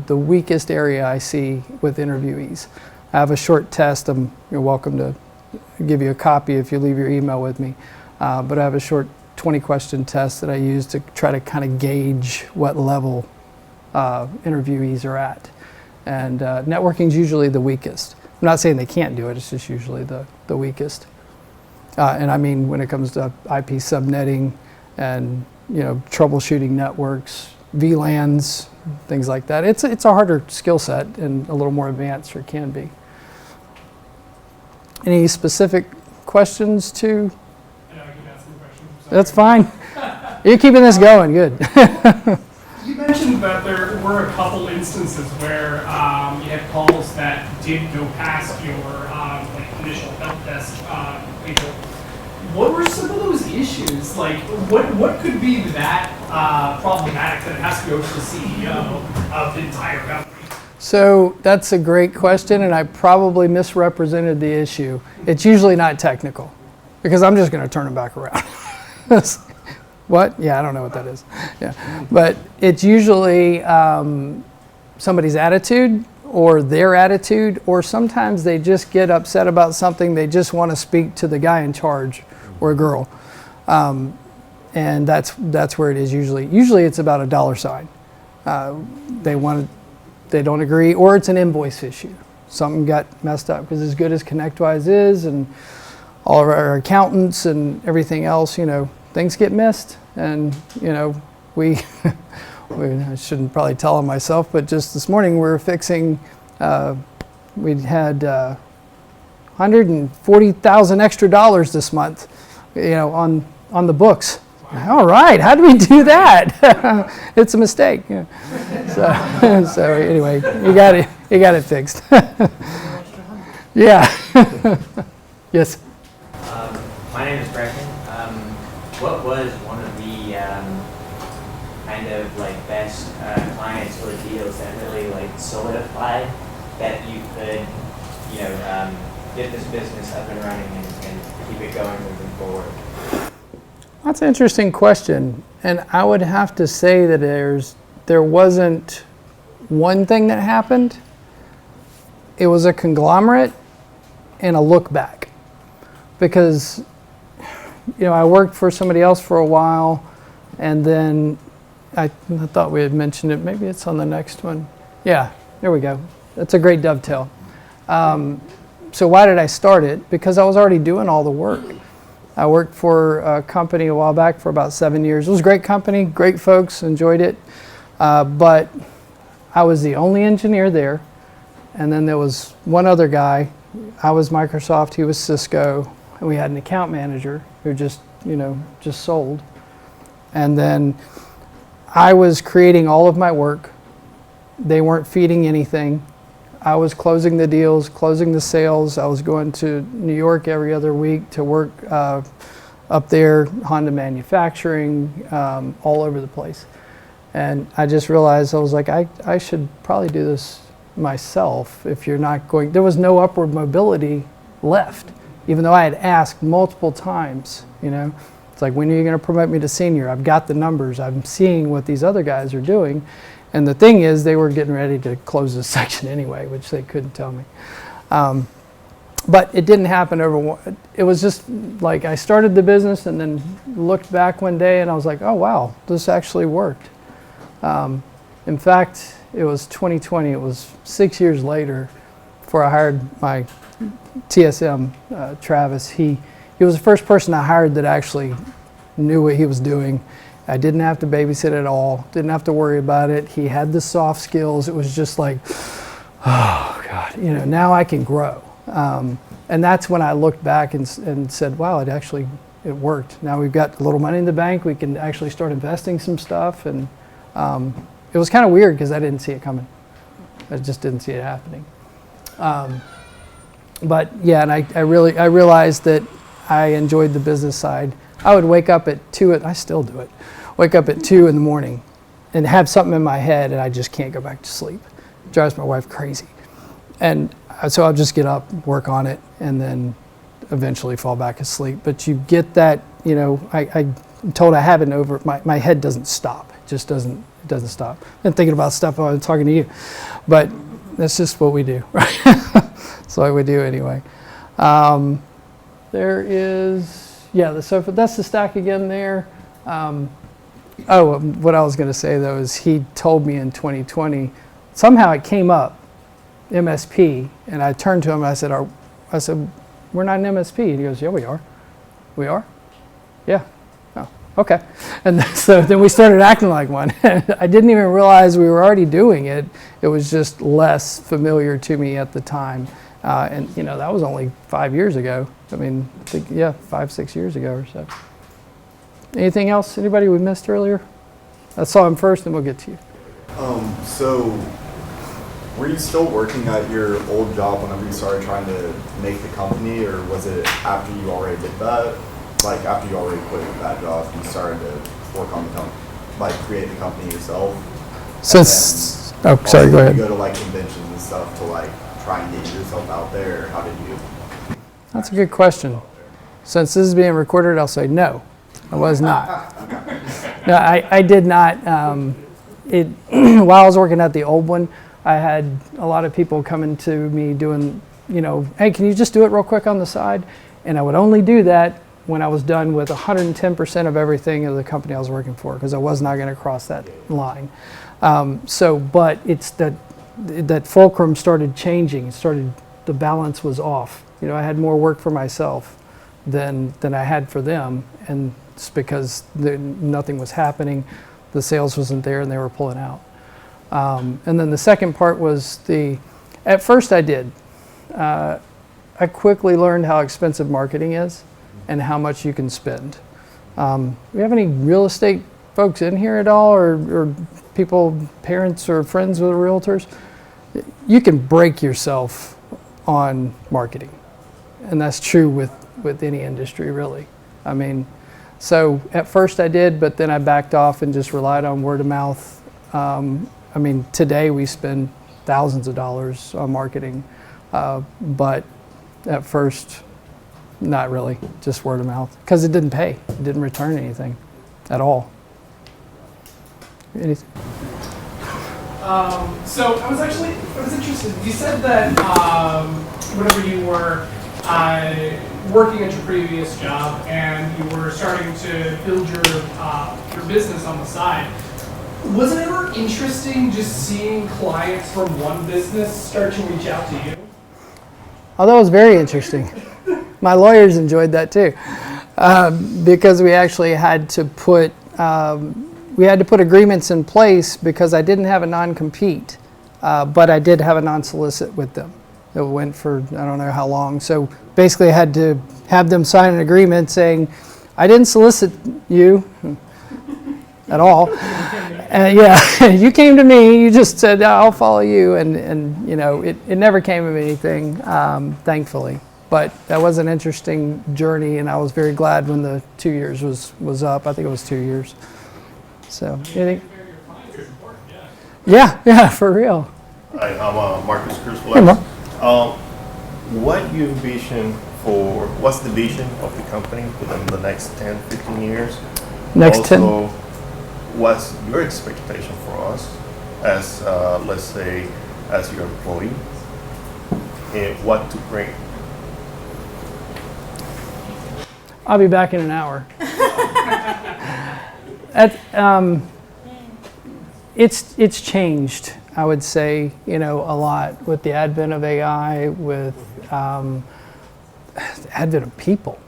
weakest area I see with interviewees. I have a short test. You're welcome to give you a copy if you leave your email with me. But I have a short 20-question test that I use to try to kind of gauge what level interviewees are at. And networking is usually the weakest. I'm not saying they can't do it, it's just usually the weakest. And I mean, when it comes to IP subnetting and, you know, troubleshooting networks, VLANs, things like that, it's a harder skill set and a little more advanced, or it can be. Any specific questions to? I know I keep asking questions. That's fine. You're keeping this going, good. You mentioned that there were a couple instances where you had calls that did go past your like initial help desk people. What were some of those issues? Like, what could be that problematic that it has to go to the CEO of the entire company? So that's a great question, and I probably misrepresented the issue. It's usually not technical, because I'm just going to turn them back around. What? Yeah, I don't know what that is. Yeah, but it's usually somebody's attitude or their attitude, or sometimes they just get upset about something. They just want to speak to the guy in charge or girl, and that's where it is usually. Usually it's about a dollar sign. They don't agree, or it's an invoice issue. Something got messed up, because as good as ConnectWise is, and all of our accountants and everything else, you know, things get missed, and you know, I shouldn't probably tell them myself, but just this morning we were fixing. We had $140,000 extra this month, you know, on the books. All right, how do we do that? It's a mistake. Yeah. So anyway, you got it fixed. Yeah. Yes. My name is Breckin. What was one of the kind of like best clients or deals that really like solidified that you could, you know, get this business up and running and keep it going moving forward? That's an interesting question, and I would have to say that there wasn't one thing that happened. It was a conglomerate and a look back, because you know, I worked for somebody else for a while, and then I thought we had mentioned it. Maybe it's on the next one. Yeah, there we go. That's a great dovetail. So why did I start it? Because I was already doing all the work. I worked for a company a while back for about 7 years. It was a great company, great folks, enjoyed it. But I was the only engineer there, and then there was one other guy. I was Microsoft, he was Cisco, and we had an account manager who just sold. And then I was creating all of my work. They weren't feeding anything. I was closing the deals, closing the sales. I was going to New York every other week to work up there, Honda manufacturing, all over the place. And I just realized, I was like, I should probably do this myself if you're not going. There was no upward mobility left, even though I had asked multiple times, It's like, when are you going to promote me to senior? I've got the numbers. I'm seeing what these other guys are doing. And the thing is, they were getting ready to close this section anyway, which they couldn't tell me. But it didn't happen it was just like I started the business and then looked back one day and I was like, oh wow, this actually worked. In fact, it was 2020, it was 6 years later before I hired my TSM, Travis. He was the first person I hired that actually knew what he was doing. I didn't have to babysit at all, didn't have to worry about it. He had the soft skills. It was just like, oh God, now I can grow. And that's when I looked back and said, wow, it worked. Now we've got a little money in the bank. We can actually start investing some stuff. And it was kind of weird because I didn't see it coming. I just didn't see it happening. But yeah, and I realized that I enjoyed the business side. I would wake up at 2, I still do it, wake up at 2 in the morning and have something in my head and I just can't go back to sleep. It drives my wife crazy. And so I'll just get up, work on it, and then eventually fall back asleep. But you get that, I'm told I have it over, my head doesn't stop. It just doesn't stop. I'm thinking about stuff while I'm talking to you. But that's just what we do, right? That's what we do anyway. There is, the sofa, that's the stack again there. What I was going to say though is he told me in 2020, somehow it came up, MSP, and I turned to him and I said, we're not an MSP. And he goes, yeah, we are. We are? Yeah. Oh, okay. And so then we started acting like one. I didn't even realize we were already doing it. It was just less familiar to me at the time. And that was only 5 years ago. I mean, 5, 6 years ago or so. Anything else? Anybody we missed earlier? I saw him first, and we'll get to you. So were you still working at your old job whenever you started trying to make the company, or was it after you already did that? Like after you already quit that job, you started to work on the company, like create the company yourself? Go ahead. You go to like conventions and stuff to like try and get yourself out there. How did you? That's a good question. Since this is being recorded, I'll say no. I was not. No, I did not. While I was working at the old one, I had a lot of people coming to me doing, hey, can you just do it real quick on the side? And I would only do that when I was done with 110% of everything of the company I was working for, because I was not going to cross that line. But it's that fulcrum started changing. The balance was off. I had more work for myself than I had for them, and it's because nothing was happening. The sales wasn't there, and they were pulling out. And then the second part was at first I did. I quickly learned how expensive marketing is and how much you can spend. We have any real estate folks in here at all, or people, parents or friends with realtors? You can break yourself on marketing. And that's true with any industry, really. I mean, so at first I did, but then I backed off and just relied on word of mouth. Today we spend thousands of dollars on marketing, but at first, not really, just word of mouth, because it didn't pay. It didn't return anything at all. Anything? So I was interested. You said that whenever you were working at your previous job and you were starting to build your business on the side, was it ever interesting just seeing clients from one business start to reach out to you? Oh, that was very interesting. My lawyers enjoyed that too, because we actually had to put agreements in place because I didn't have a non-compete. but I did have a non-solicit with them. It went for I don't know how long. So basically I had to have them sign an agreement saying, I didn't solicit you at all. Yeah, you came to me, you just said, I'll follow you. And you know, it never came of anything, thankfully. But that was an interesting journey, and I was very glad when the 2 years was up. I think it was 2 years. So, anything? Yeah, for real. Hi, I'm Marcus Cruz. Hey, Mark. What's the vision of the company within the next 10, 15 years? Next 10? Also, what's your expectation for us as, let's say, as your employee? And what to bring? I'll be back in an hour. It's changed, I would say, you know, a lot with the advent of AI, with the advent of people.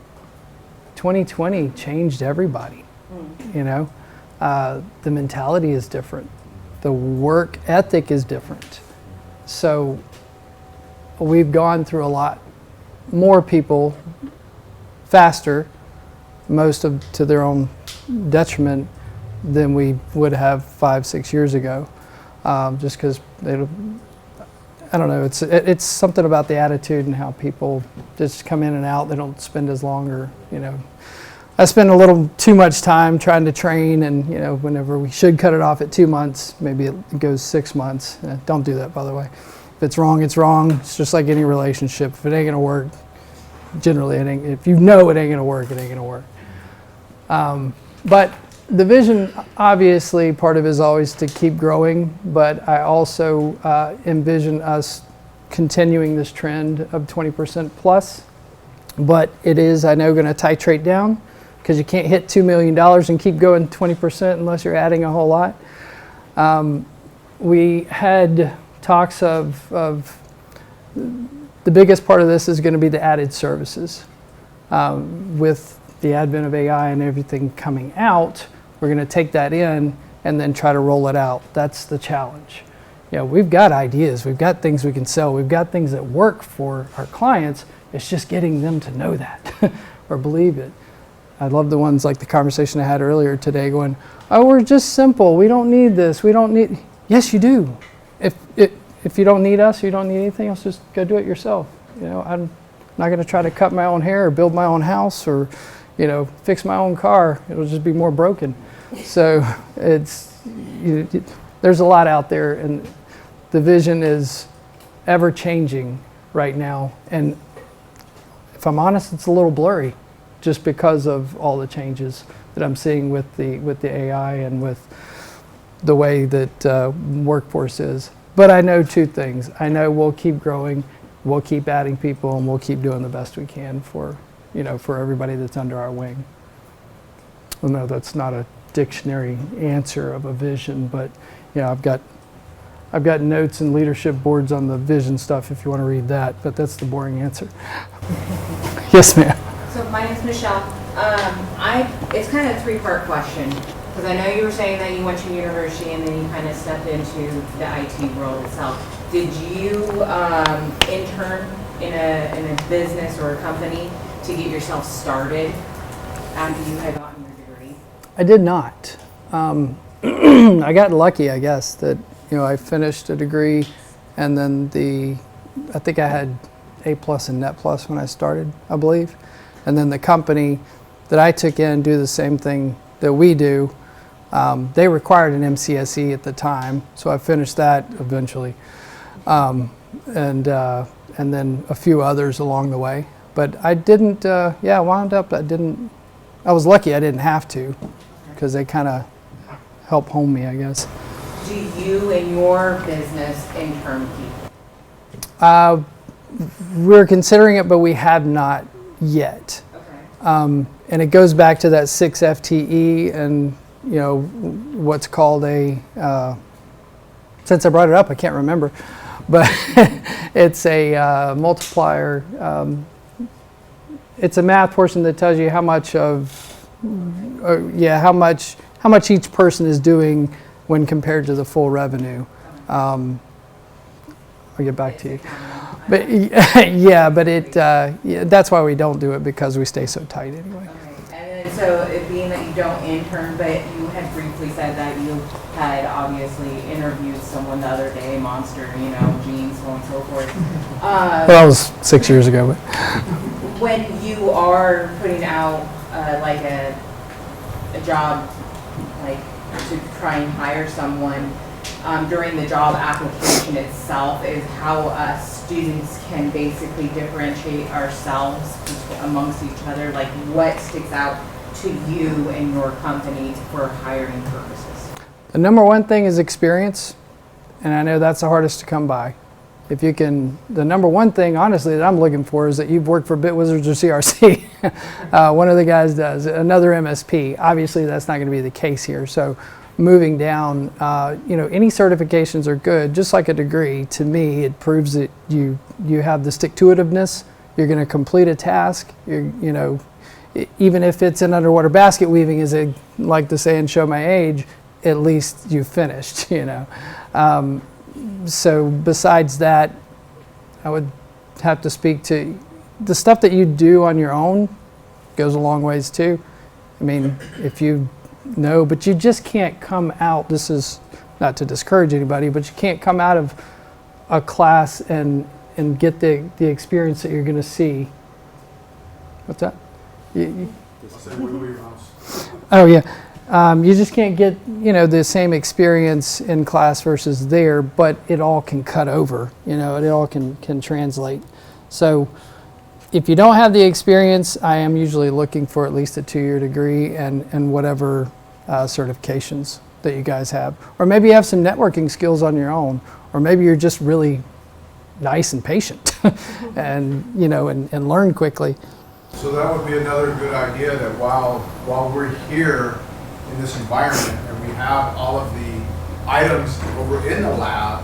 2020 changed everybody, you know. The mentality is different. The work ethic is different. So we've gone through a lot more people faster, most of to their own detriment, than we would have 5-6 years ago. Just because I don't know, it's something about the attitude and how people just come in and out. They don't spend as long, or you know, I spend a little too much time trying to train, and you know, whenever we should cut it off at 2 months, maybe it goes 6 months. Don't do that, by the way. If it's wrong, it's wrong. It's just like any relationship. If it ain't gonna work, generally it ain't. If you know it ain't gonna work, it ain't gonna work. But the vision, obviously, part of it is always to keep growing, but I also envision us continuing this trend of 20% plus. But it is, I know, going to titrate down, because you can't hit $2 million and keep going 20% unless you're adding a whole lot. We had talks of the biggest part of this is going to be the added services. With the advent of AI and everything coming out, we're going to take that in and then try to roll it out. That's the challenge. You know, we've got ideas, we've got things we can sell, we've got things that work for our clients. It's just getting them to know that or believe it. I love the ones like the conversation I had earlier today going, oh, we're just simple. We don't need this. We don't need. Yes, you do. If you don't need us, you don't need anything else, just go do it yourself. You know, I'm not going to try to cut my own hair or build my own house or, you know, fix my own car. It'll just be more broken. So it's, there's a lot out there, and the vision is ever changing right now. And if I'm honest, it's a little blurry, just because of all the changes that I'm seeing with the AI and with the way that workforce is. But I know two things. I know we'll keep growing, we'll keep adding people, and we'll keep doing the best we can for, you know, for everybody that's under our wing. I know that's not a dictionary answer of a vision, but you know, I've got notes and leadership boards on the vision stuff if you want to read that, but that's the boring answer. Yes, ma'am. So my name's Michelle. It's kind of a three-part question, because I know you were saying that you went to university and then you kind of stepped into the IT world itself. Did you intern in a business or a company to get yourself started after you had gotten your degree? I did not. I got lucky, I guess, that you know, I finished a degree, and then I think I had A+ and Net Plus when I started, I believe. And then the company that I took in do the same thing that we do. They required an MCSE at the time, so I finished that eventually. And then a few others along the way. But I didn't, wound up, I was lucky I didn't have to, because they kind of helped home me, I guess. Do you and your business intern people? We're considering it, but we have not yet. Okay. And it goes back to that 6 FTE and, you know, what's called a, since I brought it up, I can't remember, but it's a multiplier. It's a math portion that tells you how much how much each person is doing when compared to the full revenue. I'll get back to you. But yeah, but yeah, that's why we don't do it, because we stay so tight anyway. Okay. And then, so it being that you don't intern, but you had briefly said that you had obviously interviewed someone the other day, Monster, you know, Gene, so on and so forth. Well, that was 6 years ago. But when you are putting out like a job, like to try and hire someone, during the job application itself is how us students can basically differentiate ourselves amongst each other, like what sticks out to you and your company for hiring purposes. the number one thing is experience, and I know that's the hardest to come by. If you can, the number one thing, honestly, that I'm looking for is that you've worked for BitWizards or CRC. One of the guys does, another MSP. Obviously, that's not going to be the case here. So moving down, you know, any certifications are good. Just like a degree, to me, it proves that you have the stick-to-itiveness. You're going to complete a task. You know, even if it's in underwater basket weaving, as I like to say and show my age, at least you finished, you know. So besides that, I would have to speak to the stuff that you do on your own goes a long ways too. I mean, if you know, but you just can't come out, this is not to discourage anybody, but you can't come out of a class and get the experience that you're going to see. What's that? Oh yeah. You just can't get, you know, the same experience in class versus there, but it all can cut over, you know, it all can translate. So if you don't have the experience, I am usually looking for at least a 2-year degree and whatever certifications that you guys have. Or maybe you have some networking skills on your own, or maybe you're just really nice and patient and, you know, and learn quickly. So that would be another good idea, that while we're here in this environment and we have all of the items over in the lab,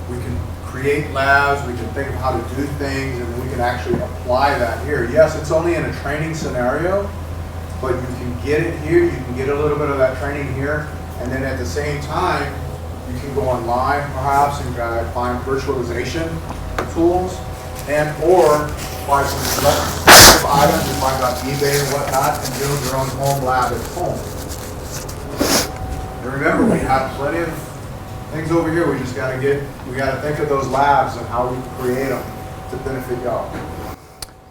we can create labs, we can think of how to do things, and then we can actually apply that here. Yes, it's only in a training scenario, but you can get it here, you can get a little bit of that training here, and then at the same time, you can go online perhaps and find virtualization tools, and or buy some items you find on eBay and whatnot, and build your own home lab at home. And remember, we have plenty of things over here. We just got to think of those labs and how we create them to benefit y'all.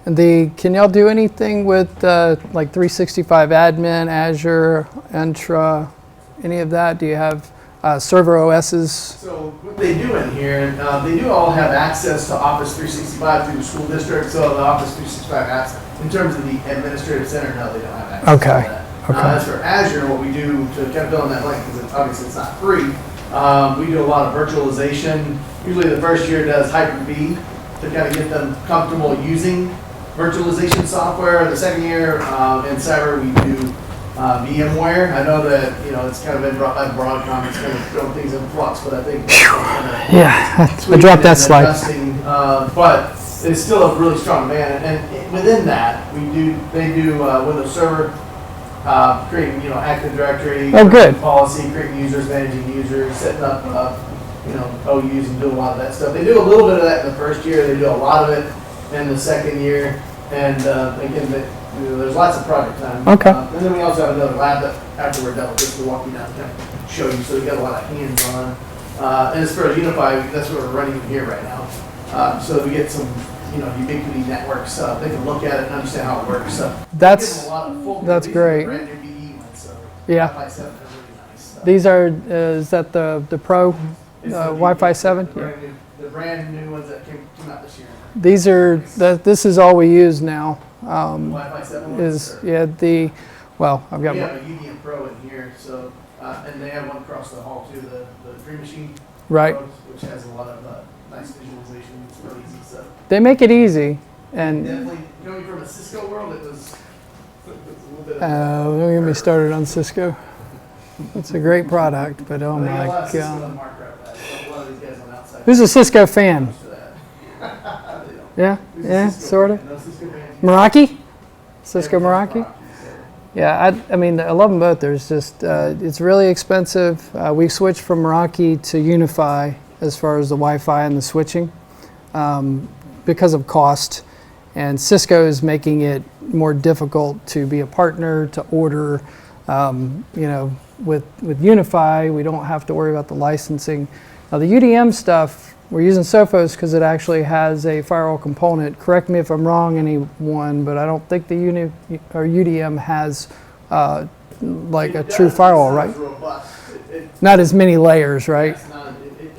And can y'all do anything with like 365 admin, Azure, Entra, any of that? Do you have server OSs? So what they do in here, they do all have access to Office 365 through the school district. So the Office 365 apps, in terms of the administrative center, no, they don't have access to that. Okay. As for Azure, what we do to kind of fill in that blank, because obviously it's not free, we do a lot of virtualization. Usually the first year does Hyper-V to kind of get them comfortable using virtualization software. The second year in cyber, we do VMware. I know that, you know, it's kind of been brought by Broadcom, it's kind of thrown things in flux, but I think yeah, I dropped that slide. But it's still a really strong demand, and within that, they do Windows Server, creating, you know, Active Directory, policy, creating users, managing users, setting up, you know, OUs, and doing a lot of that stuff. They do a little bit of that in the first year. They do a lot of it in the second year, and again, there's lots of project time. Okay. And then we also have another lab that after we're done with this, we'll walk you down and kind of show you. So we got a lot of hands-on. And as far as Unify, that's what we're running here right now. So we get some, you know, ubiquity networks. They can look at it and understand how it works. So That's great. Brand new BE ones, so Yeah. Wi-Fi 7 are really nice. So These are, is that the Pro it's the Wi-Fi 7? the brand new ones that came out this year. These are, this is all we use now. Wi-Fi 7 ones? Well, I've got we one. have a UDM Pro in here, so, and they have one across the hall too, the Dream Machine. Right. Pros, which has a lot of nice visualization. It's real easy. So They make it easy. And definitely, coming from a Cisco world, it was a little bit of don't get me started on Cisco. It's a great product, but oh They got a my lot of Cisco God. on the market right now, so a lot of these guys on the outside. Who's a Cisco fan? For that. They don't. Yeah, Who's a yeah, Cisco sort of. fan? No Cisco fans? Meraki? Cisco Meraki? So. Yeah, I mean, I love them both. There's just, it's really expensive. We've switched from Meraki to Unify, as far as the Wi-Fi and the switching because of cost. And Cisco is making it more difficult to be a partner, to order. With Unify, we don't have to worry about the licensing. Now the UDM stuff, we're using Sophos because it actually has a firewall component. Correct me if I'm wrong, anyone, but I don't think the UDM has like a true firewall, right? Not as many layers, right?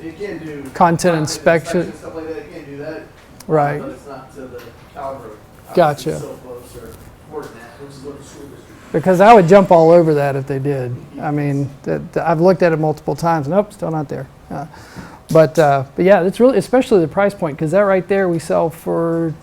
It can do content inspection. Stuff like that. It can do that. Right. But it's not to the caliber of Gotcha. Sophos or Fortinet, which is what the school district. Because I would jump all over that if they did. I mean, I've looked at it multiple times. Nope, still not there. But yeah, it's really, especially the price point, because that right there we sell for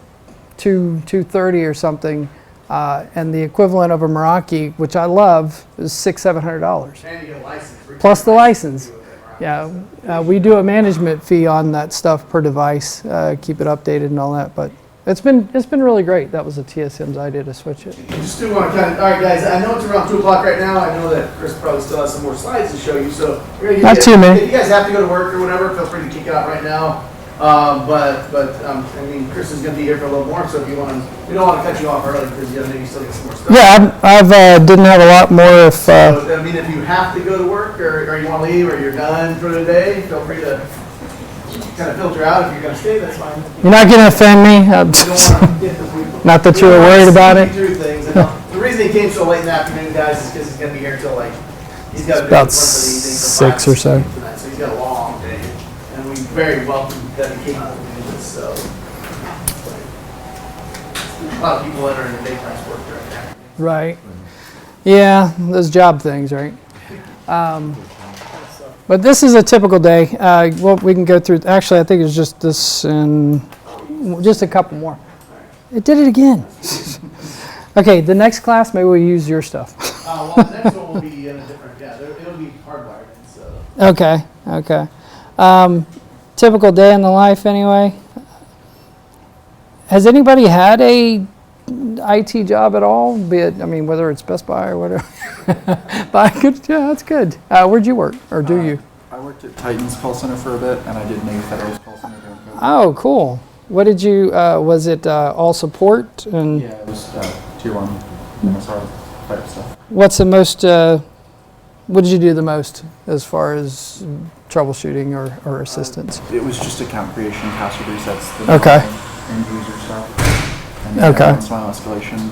$230 or something, and the equivalent of a Meraki, which I love, is $600-700. And you get a license. Plus the license. Yeah, we do a management fee on that stuff per device, keep it updated and all that. But it's been really great. That was the TSM's idea to switch it. Just do want to kind of, all right, guys. I know it's around 2 o'clock right now. I know that Chris probably still has some more slides to show you. So we're gonna give Not too many. If you guys have to go to work or whatever, feel free to kick out right now. I mean, Chris is going to be here for a little more. So if you want, we don't want to cut you off early because you maybe still get some more stuff. Yeah, I've didn't have a lot more. If So, I mean, if you have to go to work or you want to leave or you're done for the day, feel free to kind of filter out. If you're going to stay, that's fine. you're not going to offend me. Not that you were worried about it. Through things. And the reason he came so late in the afternoon, guys, is because he's going to be here till like he's got to About do work for the evening 6 or so. tonight, so he's got a long day, and we very welcome that he came out to do this. So a lot of people that are in the daytime work right now. Right. Yeah, those job things, right? But this is a typical day. Well, we can go through. Actually, I think it's just this and just a couple more. It did it again. Okay, the next class, maybe we use your stuff. Well, the next one will be in a different. Yeah, it'll be hardwired. So. Okay. Typical day in the life, anyway. Has anybody had a IT job at all? Be it, I mean, whether it's Best Buy or whatever. But yeah, that's good. Where'd you work, or do you? I worked at Titan's call center for a bit, and I did Navy Federal's call center during COVID. Oh, cool. What did you? Was it all support and? Yeah, it was tier 1 MSR type stuff. What's the most? What did you do the most as far as troubleshooting or assistance? It was just account creation, password resets, the Okay. end user stuff, and then Okay. smile escalation,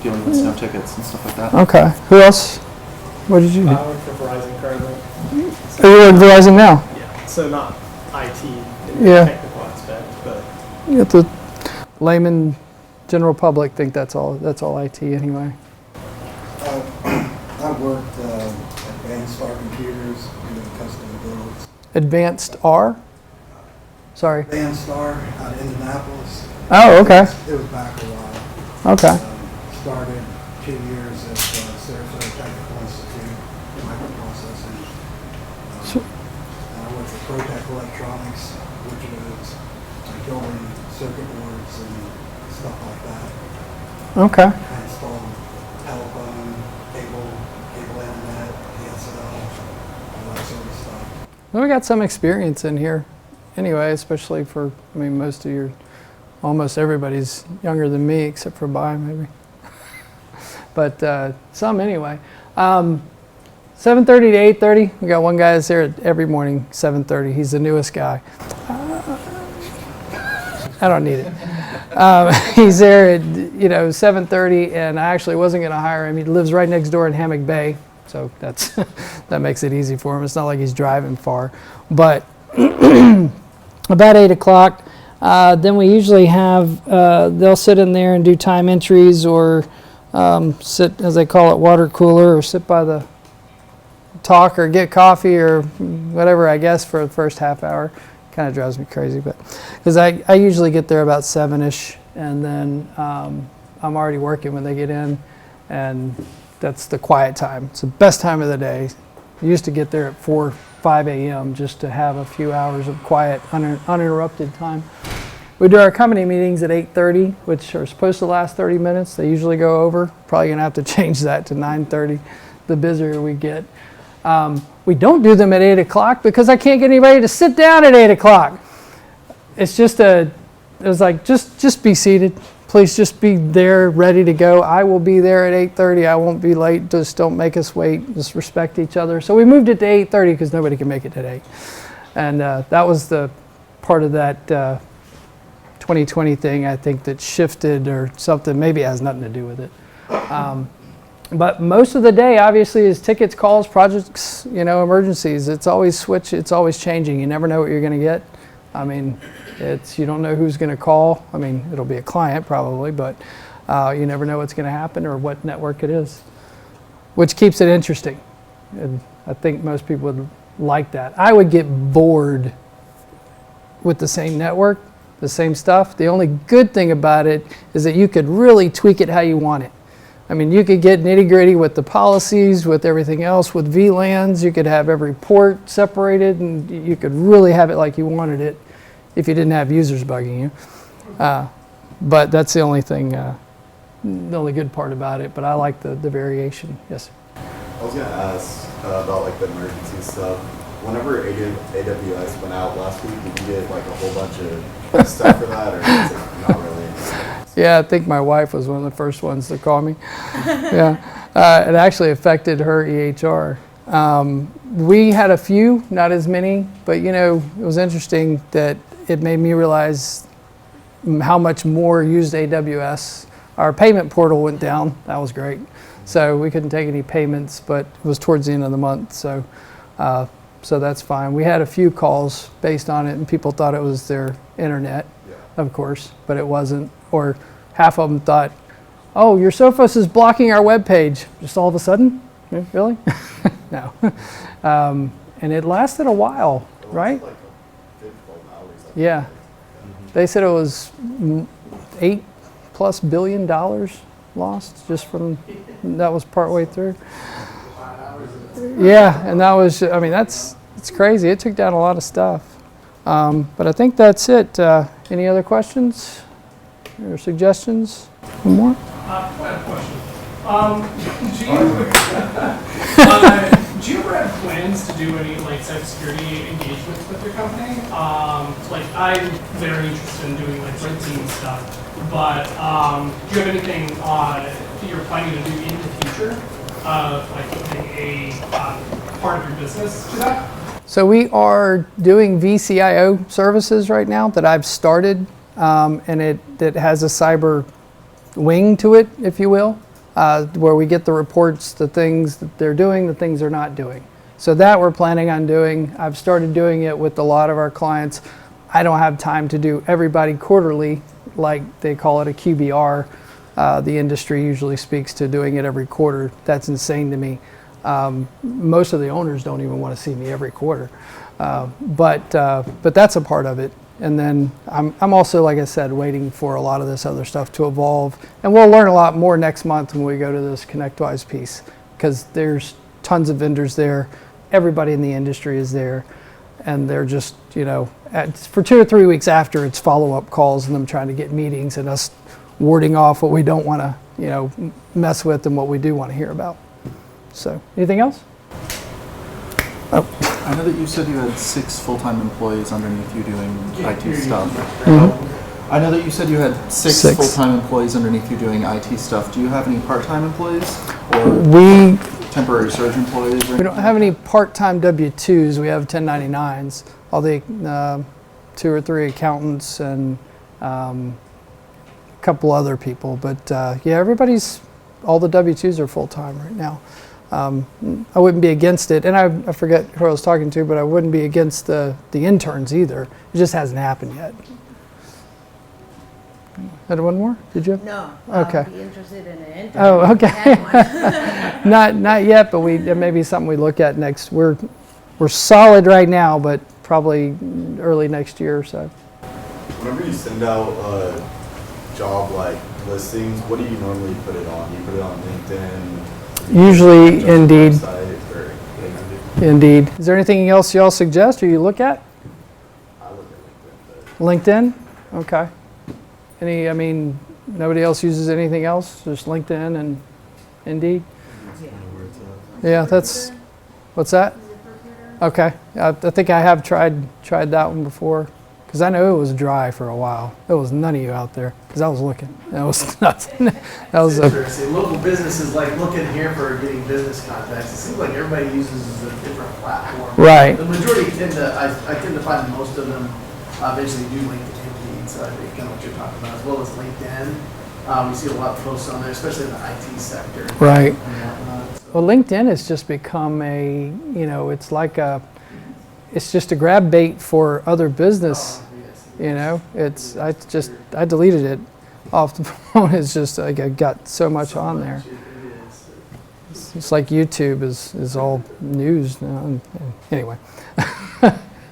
dealing with snow tickets and stuff like that. Okay. Who else? What did you do? I work for Verizon currently. Are you at Verizon now? Yeah, so not IT in Yeah. the technical aspect, but You have the layman, general public think that's all IT anyway. I've worked at Advanced Star Computers doing custom builds. Advanced R? Sorry. Advanced Star out of Indianapolis. Oh, okay. It was back a while. Okay. Started 2 years at Sarasota Technical Institute in microprocessing. And I worked for Protec Electronics, which was like building circuit boards and stuff like that. Okay. I installed telephone, cable internet, DSL, all that sort of stuff. Well, we got some experience in here anyway, especially for, I mean, almost everybody's younger than me except for Bai maybe. But some anyway. 7:30 to 8:30. We got one guy that's there every morning, 7:30. He's the newest guy. I don't need it. He's there at 7:30, and I actually wasn't going to hire him. He lives right next door in Hammock Bay, so that makes it easy for him. It's not like he's driving far. But about 8 o'clock, then we usually have they'll sit in there and do time entries or sit, as they call it, water cooler, or sit by the talk or get coffee or whatever, I guess, for the first half hour. Kind of drives me crazy, but because I usually get there about 7ish, and then I'm already working when they get in, and that's the quiet time. It's the best time of the day. I used to get there at 4-5 a.m. just to have a few hours of quiet, uninterrupted time. We do our company meetings at 8:30, which are supposed to last 30 minutes. They usually go over. Probably gonna have to change that to 9:30, the busier we get. We don't do them at 8 o'clock because I can't get anybody to sit down at 8 o'clock. It's just it was like, just be seated. Please just be there, ready to go. I will be there at 8:30. I won't be late. Just don't make us wait. Just respect each other. So we moved it to 8:30 because nobody can make it today. And that was the part of that 2020 thing, I think, that shifted or something. Maybe it has nothing to do with it. But most of the day, obviously, is tickets, calls, projects, emergencies. It's always switch. It's always changing. You never know what you're going to get. I mean, you don't know who's going to call. I mean, it'll be a client probably, but you never know what's going to happen or what network it is, which keeps it interesting. And I think most people would like that. I would get bored with the same network, the same stuff. The only good thing about it is that you could really tweak it how you want it. I mean, you could get nitty gritty with the policies, with everything else, with VLANs. You could have every port separated, and you could really have it like you wanted it if you didn't have users bugging you. But that's the only thing, the only good part about it. But I like the variation. Yes, sir. I was gonna ask about like the emergency stuff. Whenever AWS went out last week, did you get like a whole bunch of stuff for that, or is it not really? Yeah, I think my wife was one of the first ones to call me. Yeah, it actually affected her EHR. We had a few, not as many, but it was interesting that it made me realize how much more used AWS. Our payment portal went down. That was great. So we couldn't take any payments, but it was towards the end of the month. So that's fine. We had a few calls based on it, and people thought it was their internet, of course, but it wasn't. Or half of them thought, oh, your Sophos is blocking our web page. Just all of a sudden? Yeah, really? No. And it lasted a while, right? Like 12 hours. Yeah. They said it was $8+ billion lost just from, that was partway through. Yeah, and that was, I mean, it's crazy. It took down a lot of stuff. But I think that's it. Any other questions or suggestions? One more? I have a question. Do you ever have plans to do any like cybersecurity engagements with your company? Like I'm very interested in doing like red team stuff, but do you have anything you're planning to do in the future, like putting a part of your business to that? So we are doing vCIO services right now that I've started, and it has a cyber wing to it, if you will, where we get the reports, the things that they're doing, the things they're not doing. So that we're planning on doing. I've started doing it with a lot of our clients. I don't have time to do everybody quarterly, like they call it a QBR. The industry usually speaks to doing it every quarter. That's insane to me. Most of the owners don't even want to see me every quarter, but that's a part of it. And then I'm also, like I said, waiting for a lot of this other stuff to evolve, and we'll learn a lot more next month when we go to this ConnectWise piece, because there's tons of vendors there, everybody in the industry is there, and they're just for 2 or 3 weeks after, it's follow-up calls and them trying to get meetings and us warding off what we don't want to mess with and what we do want to hear about. So, anything else? Oh. I know that you said you had 6 full-time employees underneath you doing IT stuff. Mm-hmm. I know that you said you had six full-time employees underneath you doing IT stuff. Do you have any part-time employees or temporary surge employees? We don't have any part-time W-2s. We have 1099s. All the 2 or 3 accountants and a couple other people. But yeah, all the W-2s are full-time right now. I wouldn't be against it, and I forget who I was talking to, but I wouldn't be against the interns either. It just hasn't happened yet. Had one more? Did you? No. Okay. I'd be interested in an intern. Oh, okay. not yet, but it may be something we look at next. We're solid right now, but probably early next year or so. Whenever you send out job like listings, what do you normally put it on? You put it on LinkedIn? Usually Indeed. Indeed. Is there anything else y'all suggest or you look at? I look at LinkedIn. LinkedIn? Okay. Nobody else uses anything else? Just LinkedIn and Indeed? Yeah, that's, What's that? Okay, I think I have tried that one before, because I know it was dry for a while. There was none of you out there, because I was looking. That was nothing. That was interesting. Local businesses like looking here for getting business contacts. It seems like everybody uses a different platform. Right. The majority tend to, I tend to find most of them basically do LinkedIn, so I think kind of what you're talking about, as well as LinkedIn. We see a lot of posts on there, especially in the IT sector. Right. And whatnot. Well, LinkedIn has just become it's like it's just a grab bait for other business. I deleted it off the phone. It's just like I got so much on there. It's like YouTube is all news now. Anyway,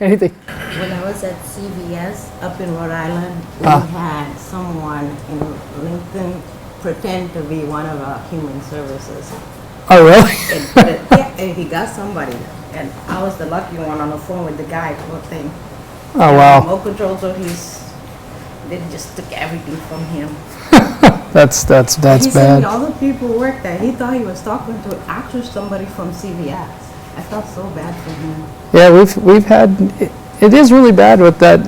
anything. When I was at CVS up in Rhode Island, we had someone in LinkedIn pretend to be one of our human services. Oh, really? And he got somebody, and I was the lucky one on the phone with the guy, poor thing. Oh, wow. Remote controls of they just took everything from him. That's He bad. said all the people worked there. He thought he was talking to actually somebody from CVS. I felt so bad for him. Yeah, we've had it is really bad with that.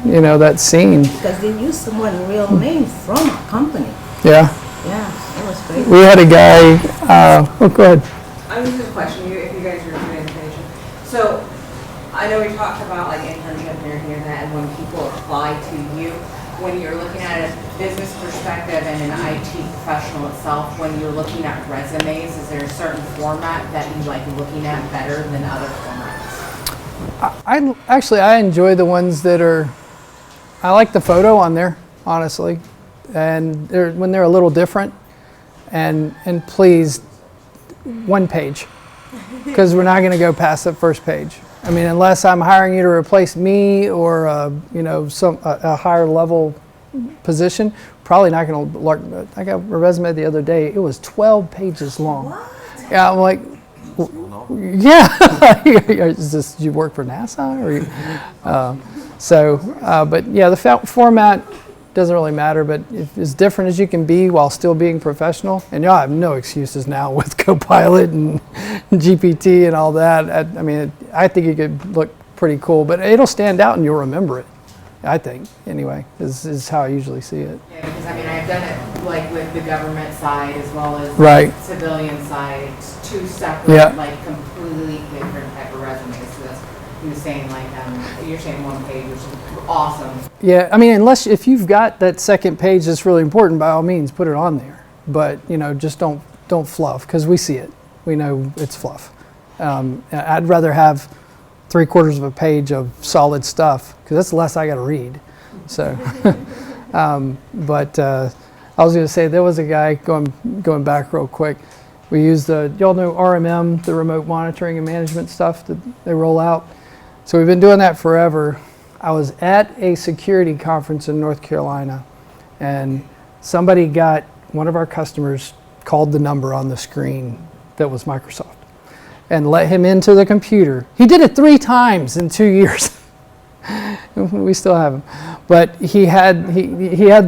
Yeah. That scene. Because they used someone's real name from a company. Yeah. Yeah, it was crazy. We had a guy. Go ahead. I was just questioning you if you guys were doing information. So I know we talked about like internship and here and that, and when people apply to you, when you're looking at a business perspective and an IT professional itself, when you're looking at resumes, is there a certain format that you like looking at better than other formats? I enjoy the ones that are. I like the photo on there, honestly, and when they're a little different, and please, one page, because we're not going to go past the first page. I mean, unless I'm hiring you to replace me or a higher level position, probably not going to. I got a resume the other day. It was 12 pages long. What? Yeah, I'm like, yeah. Is this? Do you work for NASA or? But yeah, the format doesn't really matter. But if as different as you can be while still being professional, and y'all have no excuses now with Copilot and GPT and all that. I think it could look pretty cool, but it'll stand out and you'll remember it. I think, anyway, is how I usually see it. Yeah, because I've done it like with the government side as well as Right. the civilian side. It's two separate, like completely different type of resumes. So that's you were saying you're saying one page, which is awesome. Yeah, if you've got that second page that's really important, by all means, put it on there. But just don't fluff, because we see it. We know it's fluff. I'd rather have 3/4 of a page of solid stuff, because that's less I got to read. So, I was going to say there was a guy going back real quick. We use y'all know RMM, the remote monitoring and management stuff that they roll out. So we've been doing that forever. I was at a security conference in North Carolina, and one of our customers called the number on the screen that was Microsoft and let him into the computer. He did it 3 times in 2 years. We still have him. But he had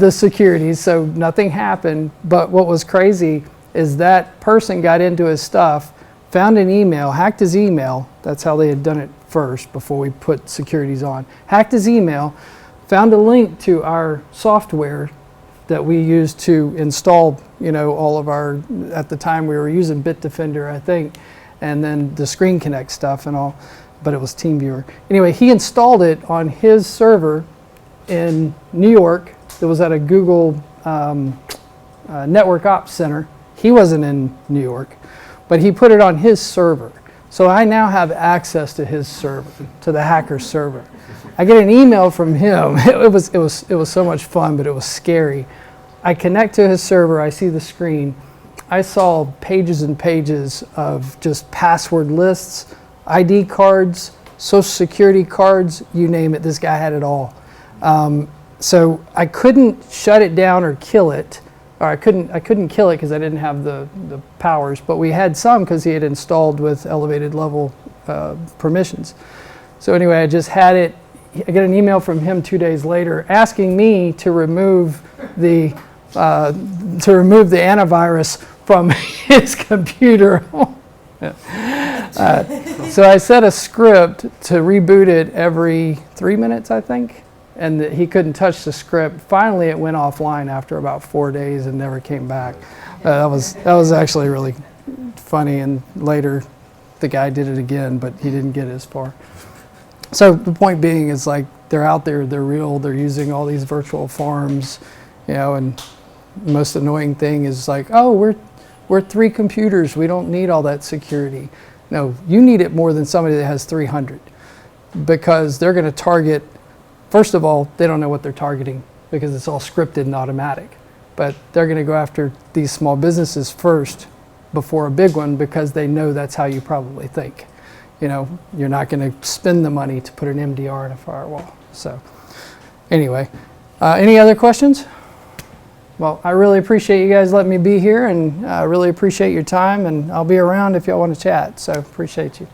the security, so nothing happened. But what was crazy is that person got into his stuff, found an email, hacked his email. That's how they had done it first before we put securities on. Hacked his email, found a link to our software that we used to install, all of our, at the time we were using Bitdefender, I think, and then the Screen Connect stuff and all, but it was TeamViewer. Anyway, he installed it on his server in New York. It was at a Google Network Ops Center. He wasn't in New York, but he put it on his server. So I now have access to his server, to the hacker's server. I get an email from him. It was so much fun, but it was scary. I connect to his server. I see the screen. I saw pages and pages of just password lists, ID cards, social security cards, you name it. This guy had it all. So I couldn't shut it down or kill it. Or I couldn't kill it because I didn't have the powers, but we had some because he had installed with elevated level permissions. So anyway, I just had it. I get an email from him 2 days later asking me to remove the antivirus from his computer. So I set a script to reboot it every 3 minutes, I think, and he couldn't touch the script. Finally, it went offline after about 4 days and never came back. That was actually really funny, and later the guy did it again, but he didn't get as far. So the point being is, like, they're out there, they're real, they're using all these virtual farms, you know, and the most annoying thing is like, oh, we're 3 computers, we don't need all that security. No, you need it more than somebody that has 300, because they're going to target, first of all, they don't know what they're targeting because it's all scripted and automatic, but they're going to go after these small businesses first before a big one, because they know that's how you probably think. You know, you're not going to spend the money to put an MDR in a firewall. So anyway, any other questions? Well, I really appreciate you guys letting me be here, and I really appreciate your time, and I'll be around if y'all want to chat. So appreciate you.